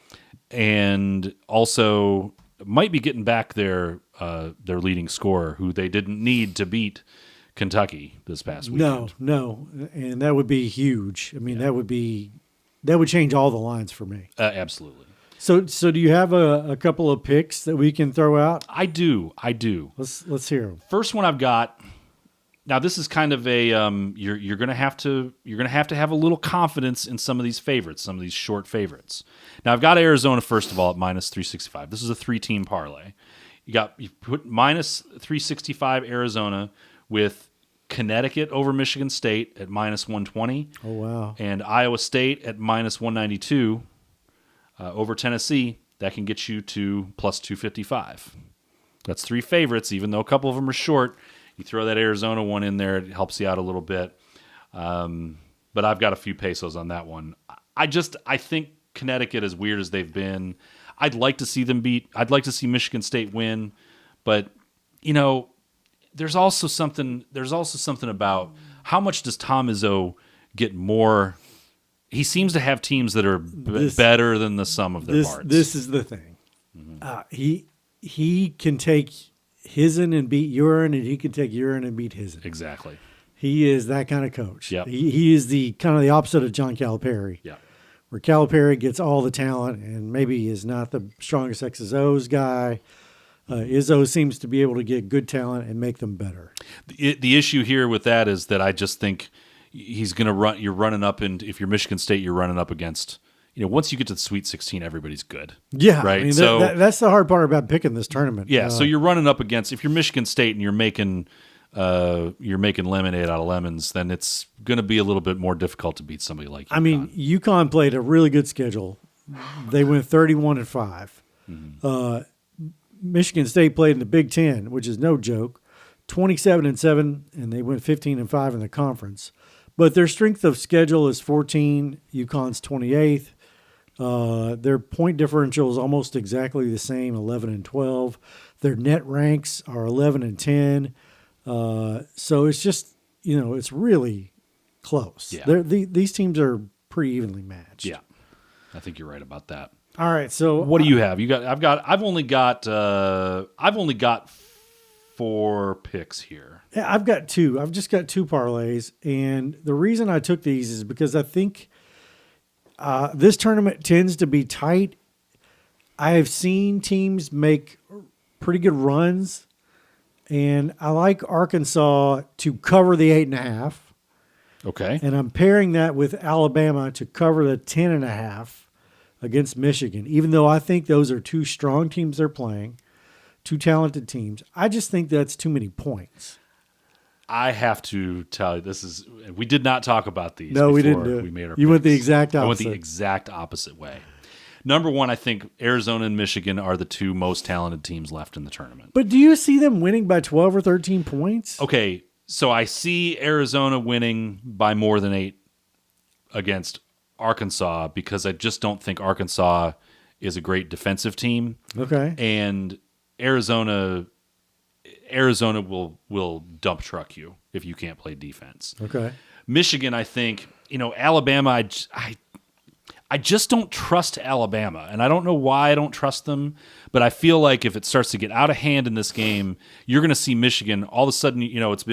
and also might be getting back their leading scorer, who they didn't need to beat Kentucky this past weekend. No, and that would be huge. I mean, that would change all the lines for me. Absolutely. So do you have a couple of picks that we can throw out? I do. Let's hear them. First one I've got. Now this is kind of a you're gonna have to have a little confidence in some of these favorites, some of these short favorites. Now I've got Arizona first of all at minus 365. This is a 3-team parlay. You put minus 365 Arizona with Connecticut over Michigan State at minus 120. Oh wow! And Iowa State at minus 192 over Tennessee. That can get you to plus 255. That's three favorites, even though a couple of them are short. You throw that Arizona one in there, it helps you out a little bit. But I've got a few pesos on that one. I think Connecticut, as weird as they've been, I'd like to see them beat. I'd like to see Michigan State win, but there's also something about how much does Tom Izzo get more. He seems to have teams that are better than the sum of their parts. This is the thing. Mm-hmm. He can take his'n and beat urine, and he can take urine and beat his'n. Exactly. He is that kind of coach. Yep. He is the kind of the opposite of John Calipari. Yeah. Where Calipari gets all the talent and maybe is not the strongest X's O's guy. Izzo seems to be able to get good talent and make them better. The issue here with that is that I just think he's going to run. You're running up, and if you're Michigan State, you're running up against. Once you get to the Sweet 16, everybody's good. Yeah, right. I mean, that's the hard part about picking this tournament. Yeah, so you're running up against. If you're Michigan State and you're making lemonade out of lemons, then it's going to be a little bit more difficult to beat somebody like UConn. I mean, UConn played a really good schedule. They went 31-5. Mm-hmm. Michigan State played in the Big Ten, which is no joke, 27-7, and they went 15-5 in the conference. But their strength of schedule is 14. UConn's 28th. Their point differential is almost exactly the same, 11-12. Their net ranks are 11-10. So it's just, it's really close. Yeah. These teams are pretty evenly matched. Yeah, I think you're right about that. All right. So What do you have? I've only got 4 picks here. Yeah, I've got 2. I've just got 2 parlays, and the reason I took these is because I think this tournament tends to be tight. I have seen teams make pretty good runs, and I like Arkansas to cover the 8.5. Okay. And I'm pairing that with Alabama to cover the 10.5 against Michigan, even though I think those are 2 strong teams they're playing, 2 talented teams. I just think that's too many points. I have to tell you, we did not talk about these. No, we before didn't do it. We made our You went picks. the exact I went opposite. the exact opposite way. Number 1, I think Arizona and Michigan are the 2 most talented teams left in the tournament. But do you see them winning by 12 or 13 points? Okay, so I see Arizona winning by more than 8 against Arkansas because I just don't think Arkansas is a great defensive team. Okay. And Arizona will dump truck you if you can't play defense. Okay. Michigan, I think, Alabama, I just don't trust Alabama, and I don't know why I don't trust them, but I feel like if it starts to get out of hand in this game, you're going to see Michigan all of a sudden, it's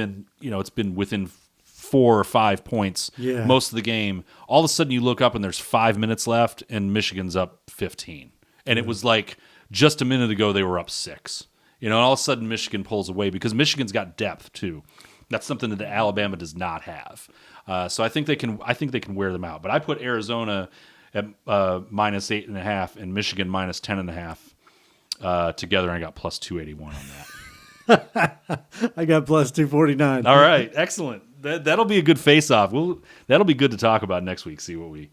been within 4 or 5 points most of the game. All of a sudden you look up and there's 5 minutes left and Michigan's up 15. And it was like just a minute ago they were up 6. And all of a sudden Michigan pulls away because Michigan's got depth too. That's something that Alabama does not have. So I think they can wear them out. But I put Arizona at minus 8.5 and Michigan minus 10.5 together, and I got plus 281 on that. I got plus 249. All right, excellent. That'll be a good face-off. That'll be good to talk about next week. See what we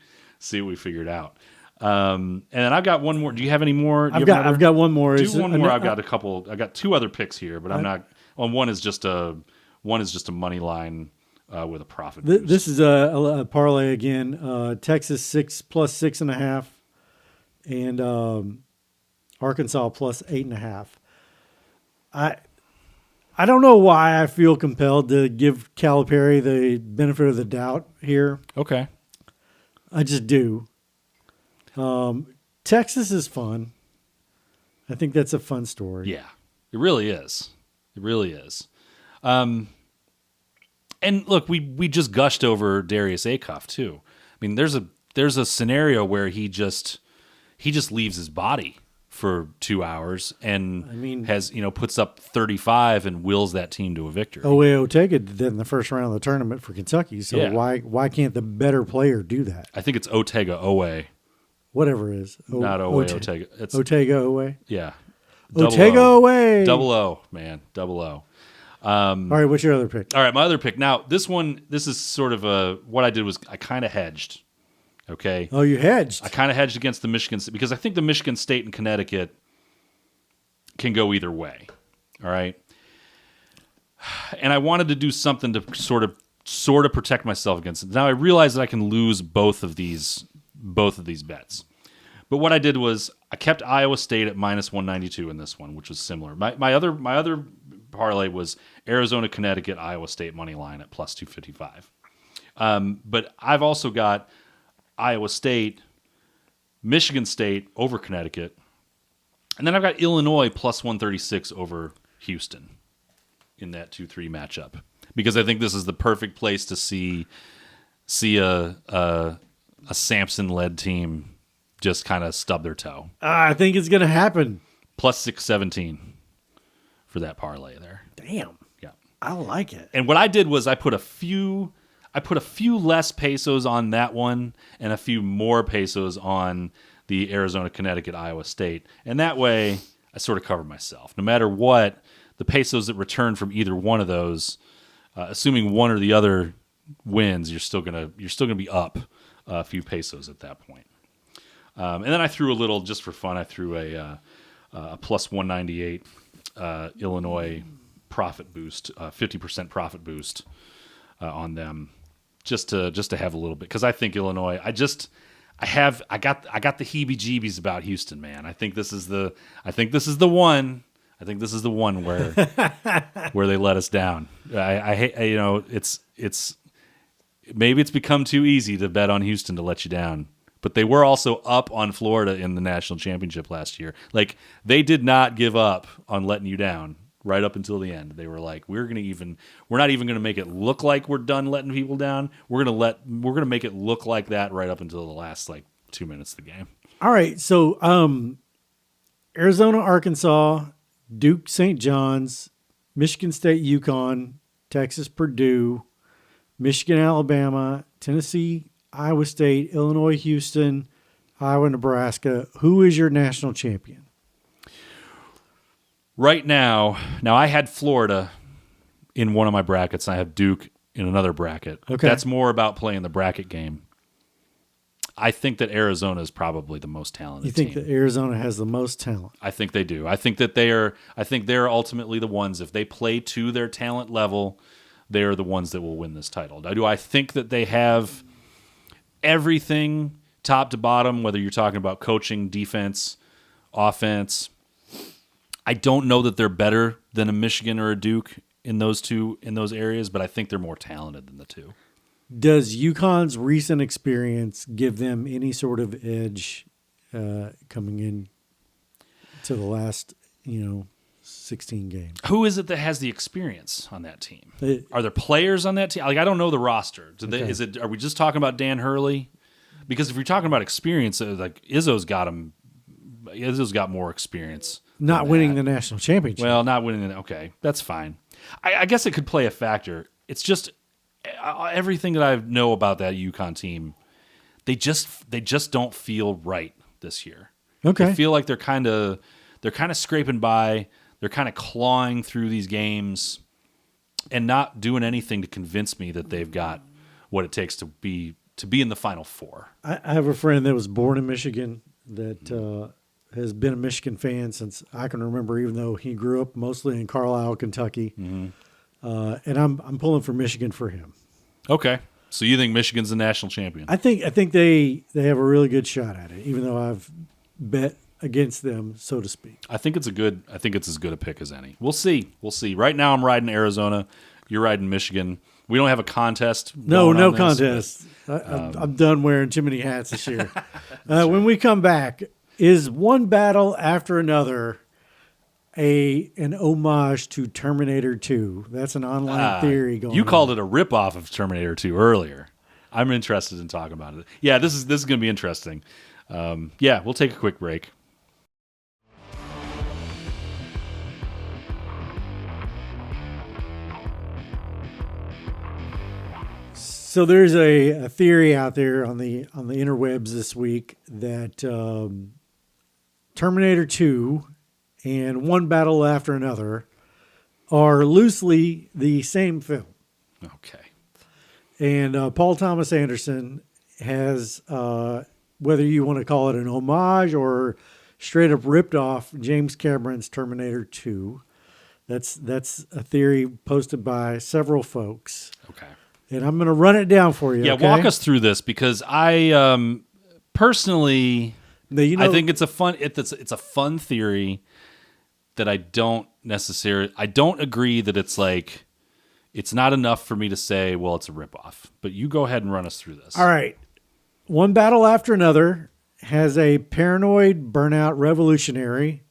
figured out. And then I've got one more. Do you have any more? I've got one more. Do one more. I've got a couple. I got 2 other picks here, but I'm not. One is just a money line with a profit. This is a parlay again. Texas 6 plus 6.5, and Arkansas plus 8.5. I don't know why I feel compelled to give Calipari the benefit of the doubt here. Okay. I just do. Texas is fun. I think that's a fun story. Yeah, it really is. It really is. And look, we just gushed over Darius Acuff too. I mean, there's a scenario where he just leaves his body for 2 hours and puts up 35 and wills that team to a victory. Otega did that in the first round of the tournament for Kentucky. So Yeah. why can't the better player do that? I think it's Otega Owe, Whatever it is. not Owe Otega. It's Otega Owe. yeah. Otega Owe. Double O, man. Double O. All right, what's your other pick? All right, my other pick. Now, this is sort of what I did was I kind of hedged. Okay. Oh, you hedged. I kind of hedged against the Michigan because I think the Michigan State and Connecticut can go either way. All right. And I wanted to do something to sort of protect myself against it. Now I realize that I can lose both of these bets. But what I did was I kept Iowa State at minus 192 in this one, which was similar. My other parlay was Arizona, Connecticut, Iowa State money line at plus 255. But I've also got Iowa State, Michigan State over Connecticut, and then I've got Illinois plus 136 over Houston in that 2-3 matchup because I think this is the perfect place to see a Sampson-led team just kind of stub their toe. I think it's going to happen. Plus 617 for that parlay there. Damn. Yeah. I like it. And what I did was I put a few less pesos on that one and a few more pesos on the Arizona, Connecticut, Iowa State. And that way I sort of covered myself. No matter what, the pesos that return from either one of those, assuming one or the other wins, you're still gonna be up a few pesos at that point. And then I threw a little, just for fun, I threw a plus 198 Illinois profit boost, 50% profit boost on them, just to have a little bit, because I think Illinois. I got the heebie-jeebies about Houston, man. I think this is the one. I think this is the one where where they let us down. I hate, it's maybe it's become too easy to bet on Houston to let you down. But they were also up on Florida in the national championship last year. Like, they did not give up on letting you down right up until the end. They were like, we're not even going to make it look like we're done letting people down. We're going to make it look like that right up until the last 2 minutes of the game. All right. So, Arizona, Arkansas, Duke, St. John's, Michigan State, UConn, Texas, Purdue, Michigan, Alabama, Tennessee, Iowa State, Illinois, Houston, Iowa, Nebraska. Who is your national champion? Right now I had Florida in one of my brackets. I have Duke in another bracket. Okay. That's more about playing the bracket game. I think that Arizona is probably the most talented You think team. that Arizona has the most talent? I think they do. I think that they're ultimately the ones, if they play to their talent level, they are the ones that will win this title. Now, do I think that they have everything top to bottom, whether you're talking about coaching, defense, offense? I don't know that they're better than a Michigan or a Duke in those areas, but I think they're more talented than the two. Does UConn's recent experience give them any sort of edge coming in to the last, 16 games? Who is it that has the experience on that team? Are there players on that team? I don't know the roster. Are we just talking about Dan Hurley? Because if you're talking about experience, Izzo's got him. Izzo's got more experience. Not winning the national championship. Well, not winning it. Okay, that's fine. I guess it could play a factor. It's just everything that I know about that UConn team. They just don't feel right this year. Okay, I feel like they're kind of scraping by. They're kind of clawing through these games and not doing anything to convince me that they've got what it takes to be in the Final Four. I have a friend that was born in Michigan that has been a Michigan fan since I can remember, even though he grew up mostly in Carlisle, Kentucky. Mm-hmm. And I'm pulling for Michigan for him. Okay, so you think Michigan's the national champion? I think they have a really good shot at it, even though I've bet against them, so to speak. I think it's as good a pick as any. We'll see. Right now, I'm riding Arizona. You're riding Michigan. We don't have a contest. No this, contest. I'm done wearing too many hats this year. When we come back, is one battle after another an homage to Terminator 2? That's an online theory going on. You called it a ripoff of Terminator 2 earlier. I'm interested in talking about it. Yeah, this is going to be interesting. We'll take a quick break. So there's a theory out there on the interwebs this week that Terminator 2 and One Battle After Another are loosely the same film. Okay. And Paul Thomas Anderson has, whether you want to call it an homage or straight up ripped off James Cameron's Terminator 2. That's a theory posted by several folks. Okay. And I'm going to run it down for you. Yeah, okay? walk us through this, because I personally, I think it's a fun theory that I don't agree that it's not enough for me to say, well, it's a ripoff. But you go ahead and run us through this. All right. One Battle After Another has a paranoid burnout revolutionary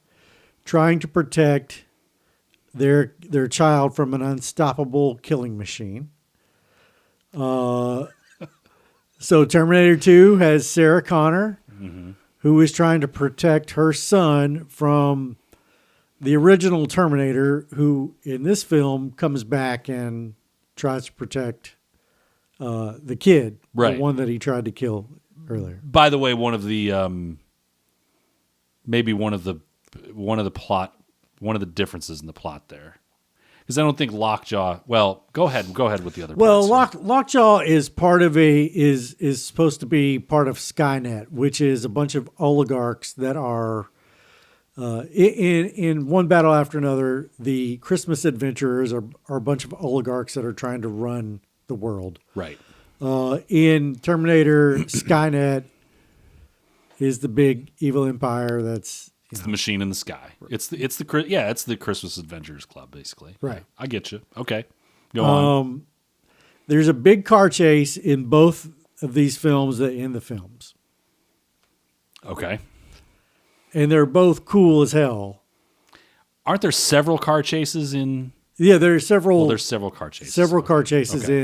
trying to protect their child from an unstoppable killing machine. So Terminator 2 has Sarah Connor, who is trying to protect her son from the original Terminator, who in this film comes back and tries to protect the kid, right, the one that he tried to kill earlier. By the way, one of the differences in the plot there. Because I don't think Lockjaw. Well, go ahead with the other. Well, parts. Lockjaw is part of is supposed to be part of Skynet, which is a bunch of oligarchs that are In one battle after another, the Christmas adventurers are a bunch of oligarchs that are trying to run the world. Right. In Terminator, Skynet is the big evil empire that's It's the machine in the sky. It's the Christmas Adventurers Club, basically. Right. I get you. Okay. Go on. There's a big car chase in both of these films that end the films. Okay. And they're both cool as hell. Aren't there several car chases in? Yeah, there's several. Well, there's several car chases. Several car chases Okay.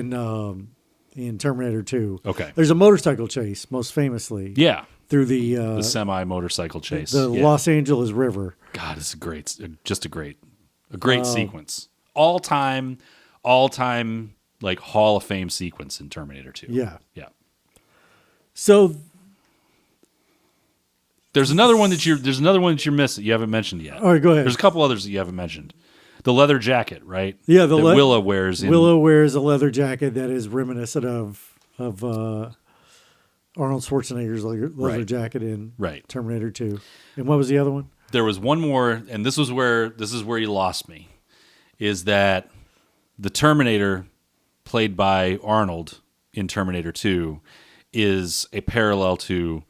in Terminator 2. Okay. There's a motorcycle chase, most famously. Yeah. Through the semi motorcycle chase. the Yeah. Los Angeles River. God, it's just a great sequence. All time, like Hall of Fame sequence in Terminator 2. Yeah. Yeah. So There's another one that you're missing. You haven't mentioned yet. All right, go ahead. There's a couple others that you haven't mentioned. The leather jacket, right? Yeah, that Willow wears. Willow wears a leather jacket that is reminiscent of Arnold Schwarzenegger's leather jacket in Terminator 2. And what was the other one? There was one more, and this is where you lost me. Is that the Terminator, played by Arnold in Terminator 2, is a parallel to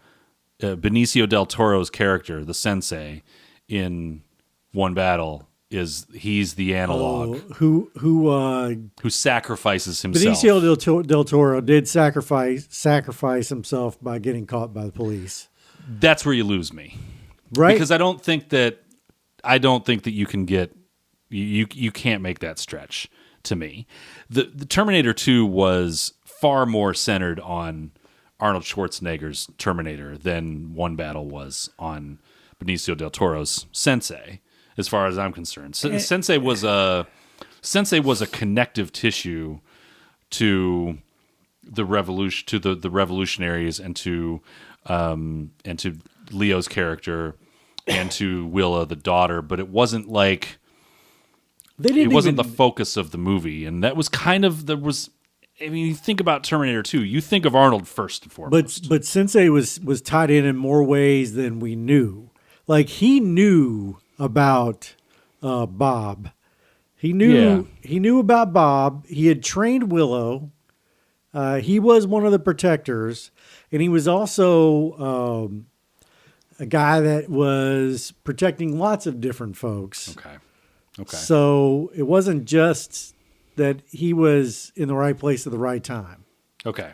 Benicio del Toro's character, the sensei, in One Battle. He's the analog Who sacrifices himself. Benicio del Toro did sacrifice himself by getting caught by the police. That's where you lose me, right? Because I don't think that you can get you can't make that stretch to me. The Terminator 2 was far more centered on Arnold Schwarzenegger's Terminator than One Battle was on Benicio del Toro's Sensei, as far as I'm concerned. Sensei was a connective tissue to the revolutionaries and to Leo's character and to Willa, the daughter, but it wasn't like the focus of the movie, and that was kind of I mean, you think about Terminator 2, you think of Arnold first and foremost. But Sensei was tied in more ways than we knew. Like, he knew about Bob. He knew about Bob. He had trained Willow. He was one of the protectors, and he was also a guy that was protecting lots of different folks. Okay. So it wasn't just that he was in the right place at the right time. Okay.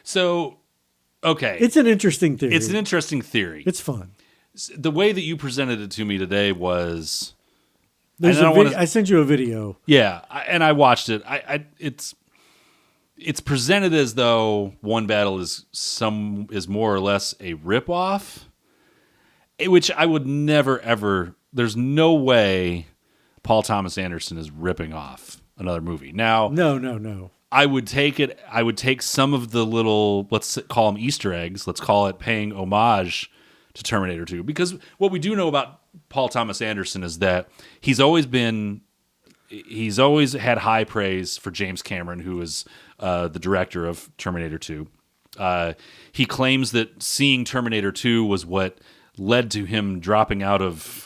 So, okay. It's an interesting theory. It's fun. The way that you presented it to me today was... I sent you a video. Yeah, and I watched it. It's presented as though One Battle is more or less a ripoff, which I would never, ever... There's no way Paul Thomas Anderson is ripping off another movie. Now, no. I would take it. I would take some of the little, let's call them Easter eggs. Let's call it paying homage to Terminator 2, because what we do know about Paul Thomas Anderson is that he's always had high praise for James Cameron, who is the director of Terminator 2. He claims that seeing Terminator 2 was what led to him dropping out of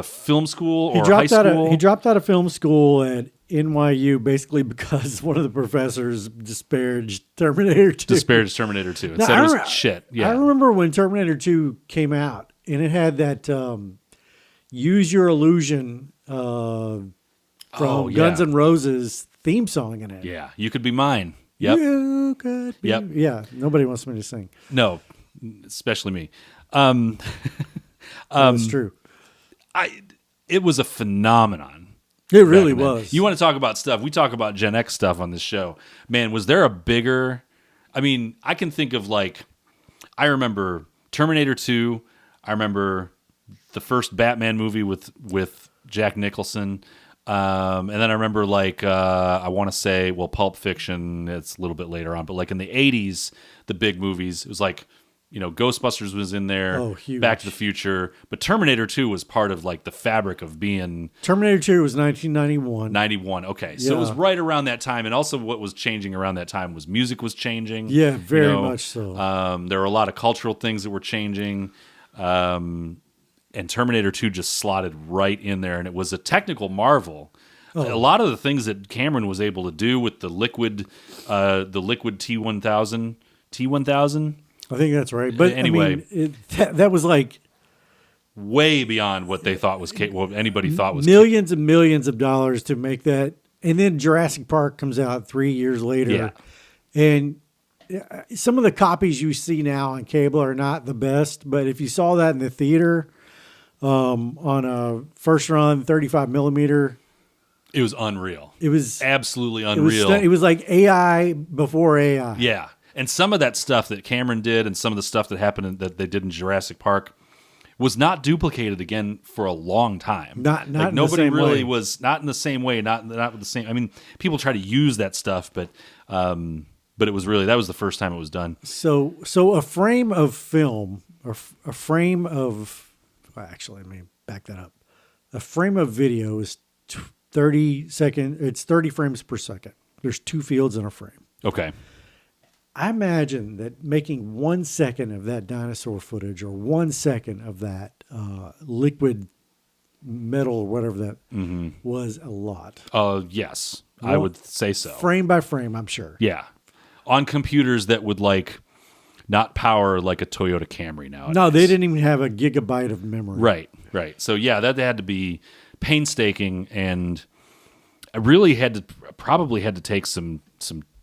film school or high school. He dropped out of film school at NYU basically because one of the professors disparaged Terminator 2. And said it was shit. Yeah. I remember when Terminator 2 came out, and it had that Use Your Illusion from Guns N' Roses theme song in it. Yeah, You Could Be Mine. Yep. You could be. Yep. Yeah, nobody wants me to sing. No, especially me. That's true. It was a phenomenon. It really was. You want to talk about stuff? We talk about Gen X stuff on this show. Man, was there a bigger... I mean, I can think of I remember Terminator 2. I remember the first Batman movie with Jack Nicholson. And then I remember I want to say, Pulp Fiction, it's a little bit later on, but in the 80s, the big movies, it was Ghostbusters was in there, huge. Back to the Future, but Terminator 2 was part of the fabric of being... Terminator 2 was 1991. 91, okay. So it was right around that time, and also what was changing around that time was music was changing. Yeah, very much so. There were a lot of cultural things that were changing. And and Terminator 2 just slotted right in there, and it was a technical marvel. Oh. A lot of the things that Cameron was able to do with the liquid T1000. I think that's right. But Anyway. I mean, that was like Way beyond what they thought was what anybody thought was millions and millions of dollars to make that. And then Jurassic Park comes out 3 years later. Yeah. And some of the copies you see now on cable are not the best, but if you saw that in the theater on a first run 35 millimeter, It was unreal. it was Absolutely unreal. It was like AI before AI. Yeah. And some of that stuff that Cameron did and some of the stuff that happened that they did in Jurassic Park was not duplicated again for a long time. Not like in nobody the same really way. was not in the same way, not with the same. I mean, people try to use that stuff, but it was really, that was the first time it was done. So a frame of film, or a frame of, well, actually, let me back that up. A frame of video is 30 frames per second. There's 2 fields in a frame. Okay. I imagine that making 1 second of that dinosaur footage or 1 second of that liquid metal or whatever that was a lot. Yes, I would say so. Frame by frame, I'm sure. Yeah. On computers that would not power like a Toyota Camry now. No, they didn't even have a gigabyte of memory. Right. So yeah, that had to be painstaking, and I really probably had to take some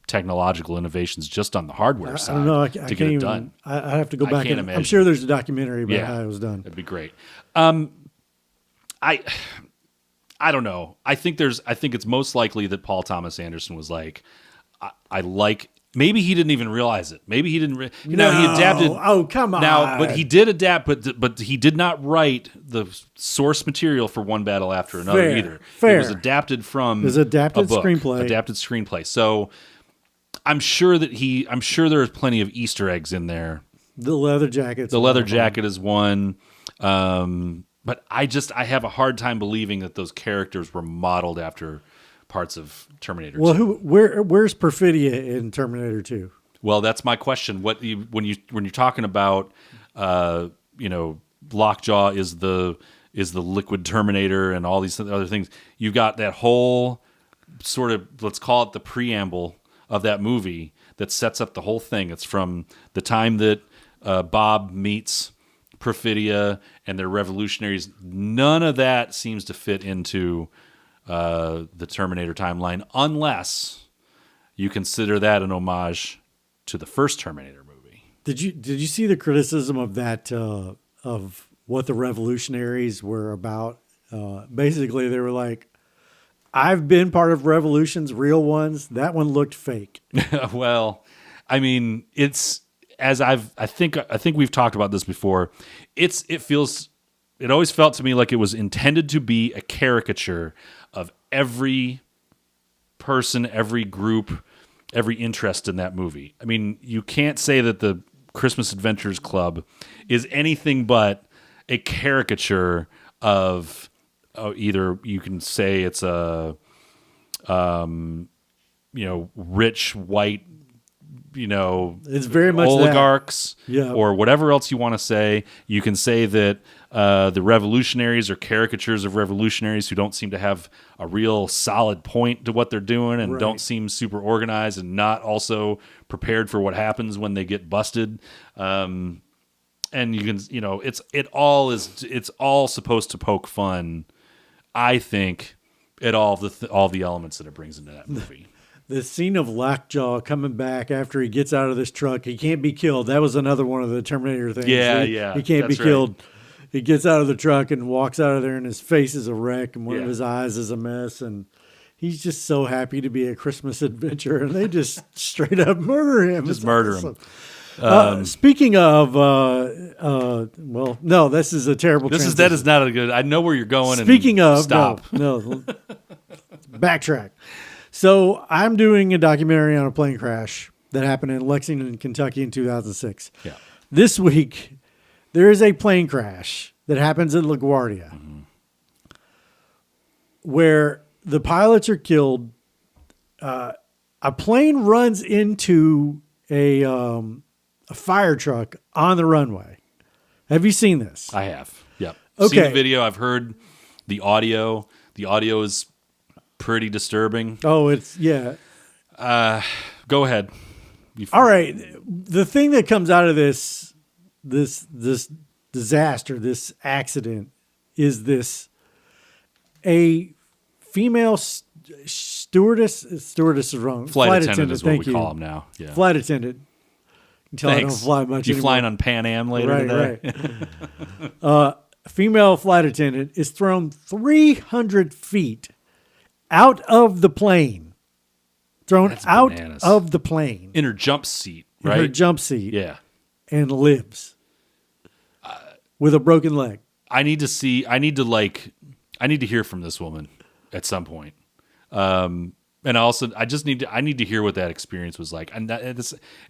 technological innovations just on the hardware side I don't know. I to can't get even, it done. I have to go back can't and I'm imagine. sure there's a documentary about Yeah. how it was done. That'd be great. I don't know. I think it's most likely that Paul Thomas Anderson was like, I like. Maybe he didn't even realize it. Maybe he didn't. He adapted. Oh, come on. Now, but he did adapt. But he did not write the source material for One Battle After Another Fair, either. fair. It was adapted from. It was adapted a book, screenplay. Adapted screenplay. So I'm sure there is plenty of Easter eggs in there. The leather jacket. The leather jacket is one. But I have a hard time believing that those characters were modeled after parts of Terminator 2. Well, where's Perfidia in Terminator 2? Well, that's my question. When you're talking about Lockjaw is the liquid Terminator and all these other things, you've got that whole sort of, let's call it the preamble of that movie that sets up the whole thing. It's from the time that Bob meets Perfidia and their revolutionaries. None of that seems to fit into the Terminator timeline, unless you consider that an homage to the first Terminator movie. Did you see the criticism of that of what the revolutionaries were about? Basically, they were like, "I've been part of revolutions, real ones. That one looked fake." Well, I mean, it's I think we've talked about this before. It always felt to me like it was intended to be a caricature of every person, every group, every interest in that movie. I mean, you can't say that the Christmas Adventures Club is anything but a caricature of either you can say it's a rich white It's very much oligarchs that. Yeah. or whatever else you want to say. You can say that the revolutionaries are caricatures of revolutionaries who don't seem to have a real solid point to what they're doing and Right. don't seem super organized and not also prepared for what happens when they get busted. And you can, it's all supposed to poke fun, I think, at all the elements that it brings into that movie. The scene of Lockjaw coming back after he gets out of this truck, he can't be killed. That was another one of the Terminator things. Yeah, He can't be that's right. killed. He gets out of the truck and walks out of there, and his face is a wreck, and one of Yeah. his eyes is a mess, and he's just so happy to be a Christmas adventure, and they just straight up murder him. Just It's murder awesome. him. Speaking of, well, no, this is a terrible. That transition. is not a good. I know where you're going. Speaking and of, stop. no, backtrack. So I'm doing a documentary on a plane crash that happened in Lexington, Kentucky in 2006. Yeah. This week, there is a plane crash that happens in LaGuardia where the pilots are killed. A plane runs into a fire truck on the runway. Have you seen this? I have. Yep. Seen the Okay. video. I've heard the audio. The audio is pretty disturbing. Oh, it's yeah. Go ahead. All right. The thing that comes out of this disaster, this accident, is this a female stewardess. Stewardess is wrong. Flight attendant is what thank we you. call them now. Yeah. Flight attendant. Until I don't Thanks. fly much You anymore. flying on Pan Am later Right, today? right. Female flight attendant is thrown 300 feet out of the plane. Thrown That's out bananas. of the plane. In her jump seat, In right? her jump seat. Yeah. And lives. With a broken leg. I need to hear from this woman at some point. And I need to hear what that experience was like. And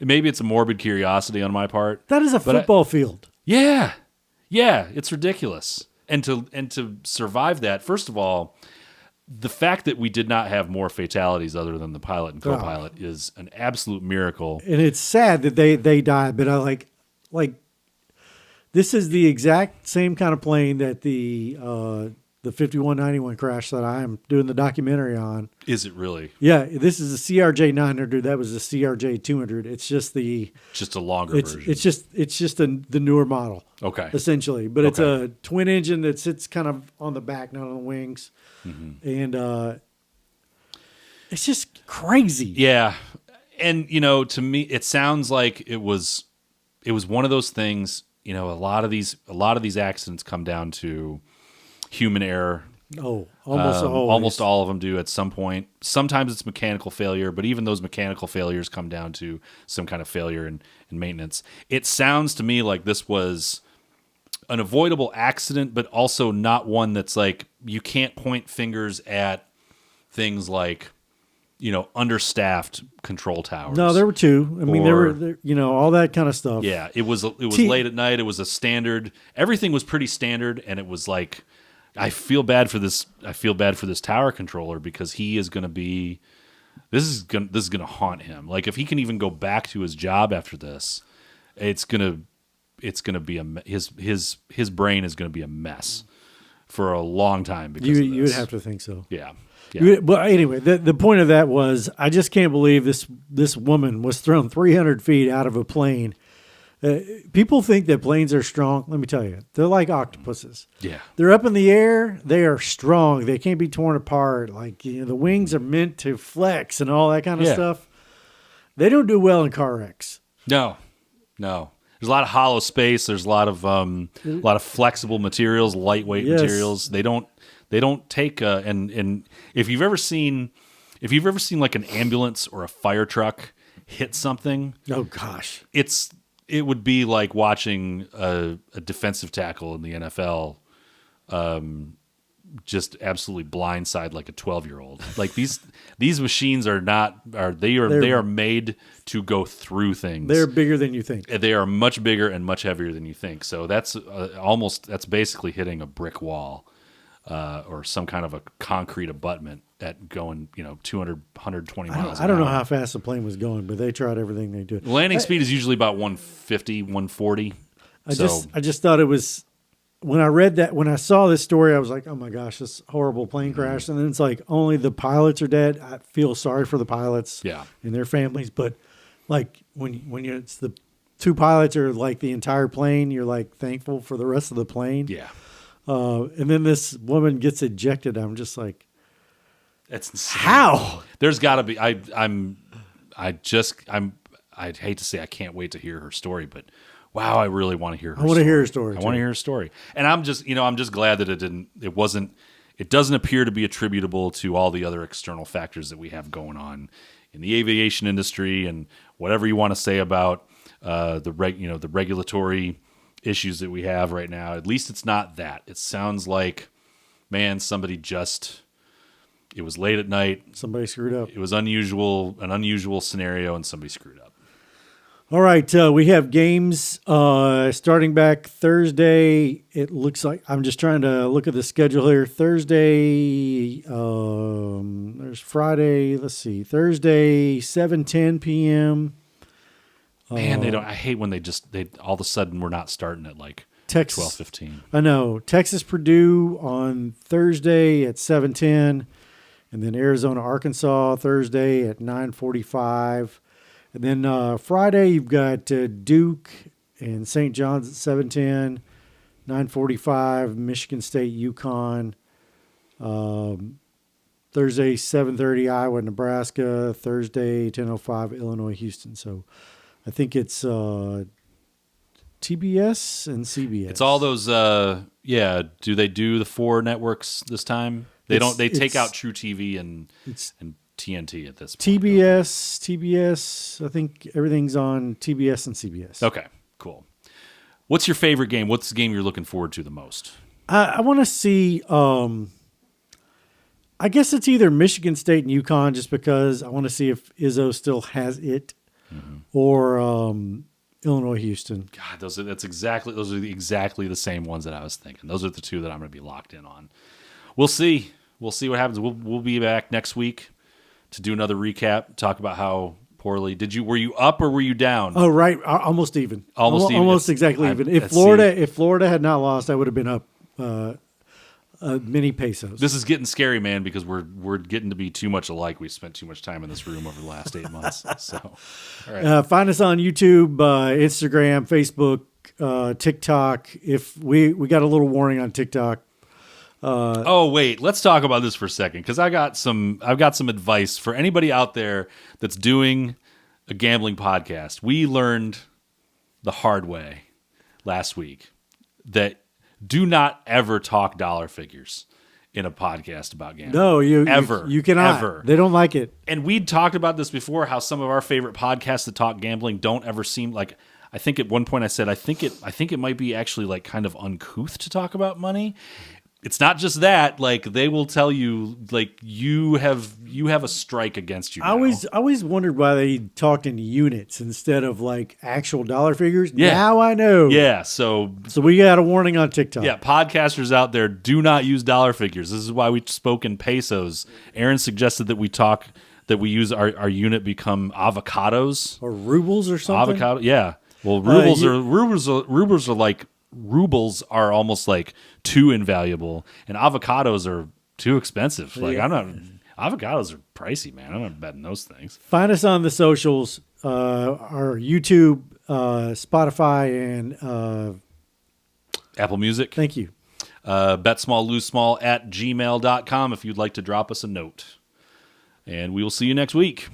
maybe it's a morbid curiosity on my part. That is a football field. Yeah. Yeah, it's ridiculous. And to survive that, first of all, the fact that we did not have more fatalities other than the pilot and co-pilot is an absolute miracle. And it's sad that they died, but I like this is the exact same kind of plane that the 5191 crash that I am doing the documentary on. Is it really? Yeah, this is a CRJ 900. That was a CRJ 200. It's just a longer version. It's just the newer model. Okay. Essentially, but it's Okay. a twin engine that sits kind of on the back, not on the wings, and it's just crazy. Yeah. And to me it sounds like it was one of those things, a lot of these accidents come down to human error. Oh, almost always. Almost all of them do at some point. Sometimes it's mechanical failure, but even those mechanical failures come down to some kind of failure in maintenance. It sounds to me like this was an avoidable accident, but also not one that's like, you can't point fingers at things like, understaffed control towers. No, there were two. I mean, there were all that kind of stuff. Yeah, it was late at night. It was a standard. Everything was pretty standard, and it was like, I feel bad for this tower controller because he is going to be. This is going to haunt him. Like if he can even go back to his job after this, it's gonna be his brain is going to be a mess for a long time because of this. You would have to think so. Yeah. But anyway, the point of that was I just can't believe this woman was thrown 300 feet out of a plane. People think that planes are strong. Let me tell you, they're like octopuses. Yeah. They're up in the air. They are strong. They can't be torn apart. Like the wings are meant to flex and all that kind of stuff. They don't do well in car wrecks. No. There's a lot of hollow space. There's a lot of flexible materials, lightweight materials. They don't take and if you've ever seen like an ambulance or a fire truck hit something, oh gosh, it would be like watching a defensive tackle in the NFL just absolutely blindside like a 12-year-old. Like these machines are made to go through things. They're bigger than you think. They are much bigger and much heavier than you think. So that's basically hitting a brick wall. Or some kind of a concrete abutment at going, 200, 120 miles an I don't know hour. how fast the plane was going, but they tried everything they did. Landing speed is usually about 150, 140. I just thought it was when I saw this story, I was like, oh my gosh, this horrible plane crash. And then it's like only the pilots are dead. I feel sorry for the pilots and their families. But like when it's the two pilots or like the entire plane, you're like thankful for the rest of the plane. Yeah. And then this woman gets ejected. I'm just like, that's insane. How? There's got to be. I'd hate to say I can't wait to hear her story, but wow, I really want to hear her story. I want to hear her story. I want to hear her story. And I'm just glad that it doesn't appear to be attributable to all the other external factors that we have going on in the aviation industry and whatever you want to say about the regulatory issues that we have right now. At least it's not that. It sounds like, man, it was late at night. Somebody screwed up. It was an unusual scenario, and somebody screwed up. All right, we have games starting back Thursday. It looks like I'm just trying to look at the schedule here. Thursday, there's Friday. Let's see, Thursday 7:10 p.m. Man, they don't. I hate when they all of a sudden we're not starting at like Texas 12:15. I know Texas Purdue on Thursday at 7:10, and then Arizona Arkansas Thursday at 9:45, and then Friday you've got Duke and St. John's at 7:10, 9:45 Michigan State UConn. Thursday 7:30 Iowa Nebraska. Thursday 10:05 Illinois Houston. So I think it's TBS and CBS. It's all those. Do they do the 4 networks this time? They don't. They take out True TV and TNT at this point. TBS. I think everything's on TBS and CBS. Okay, cool. What's your favorite game? What's the game you're looking forward to the most? I want to see. I guess it's either Michigan State and UConn, just because I want to see if Izzo still has it, or Illinois Houston. God, those are exactly the same ones that I was thinking. Those are the 2 that I'm going to be locked in on. We'll see. We'll see what happens. We'll be back next week to do another recap, talk about how poorly were you up or were you down? Oh, right, almost even. Almost even. Almost exactly even. If Florida had not lost, I would have been up many pesos. This is getting scary, man, because we're getting to be too much alike. We spent too much time in this room over the last 8 months. So, all right. Find us on YouTube, Instagram, Facebook, TikTok. If we got a little warning on TikTok. Oh wait, let's talk about this for a second, because I've got some advice for anybody out there that's doing a gambling podcast. We learned the hard way last week that do not ever talk dollar figures in a podcast about gambling. No, you cannot. Ever. They don't like it. And we'd talked about this before, how some of our favorite podcasts that talk gambling don't ever seem like. I think at one point I said I think it might be actually like kind of uncouth to talk about money. It's not just that, like they will tell you, like you have a strike against you now. I always wondered why they talked in units instead of like actual dollar figures. Yeah. Now I know. Yeah, so we got a warning on TikTok. Yeah, podcasters out there, do not use dollar figures. This is why we spoke in pesos. Aaron suggested that we use our unit become avocados or rubles or something. Avocado, yeah. Well, rubles are almost like too invaluable, and avocados are too expensive. Like avocados are pricey, man. I'm not betting those things. Find us on the socials, our YouTube, Spotify, and Apple Music. Thank you. Bet small, lose small at gmail.com if you'd like to drop us a note. And we will see you next week.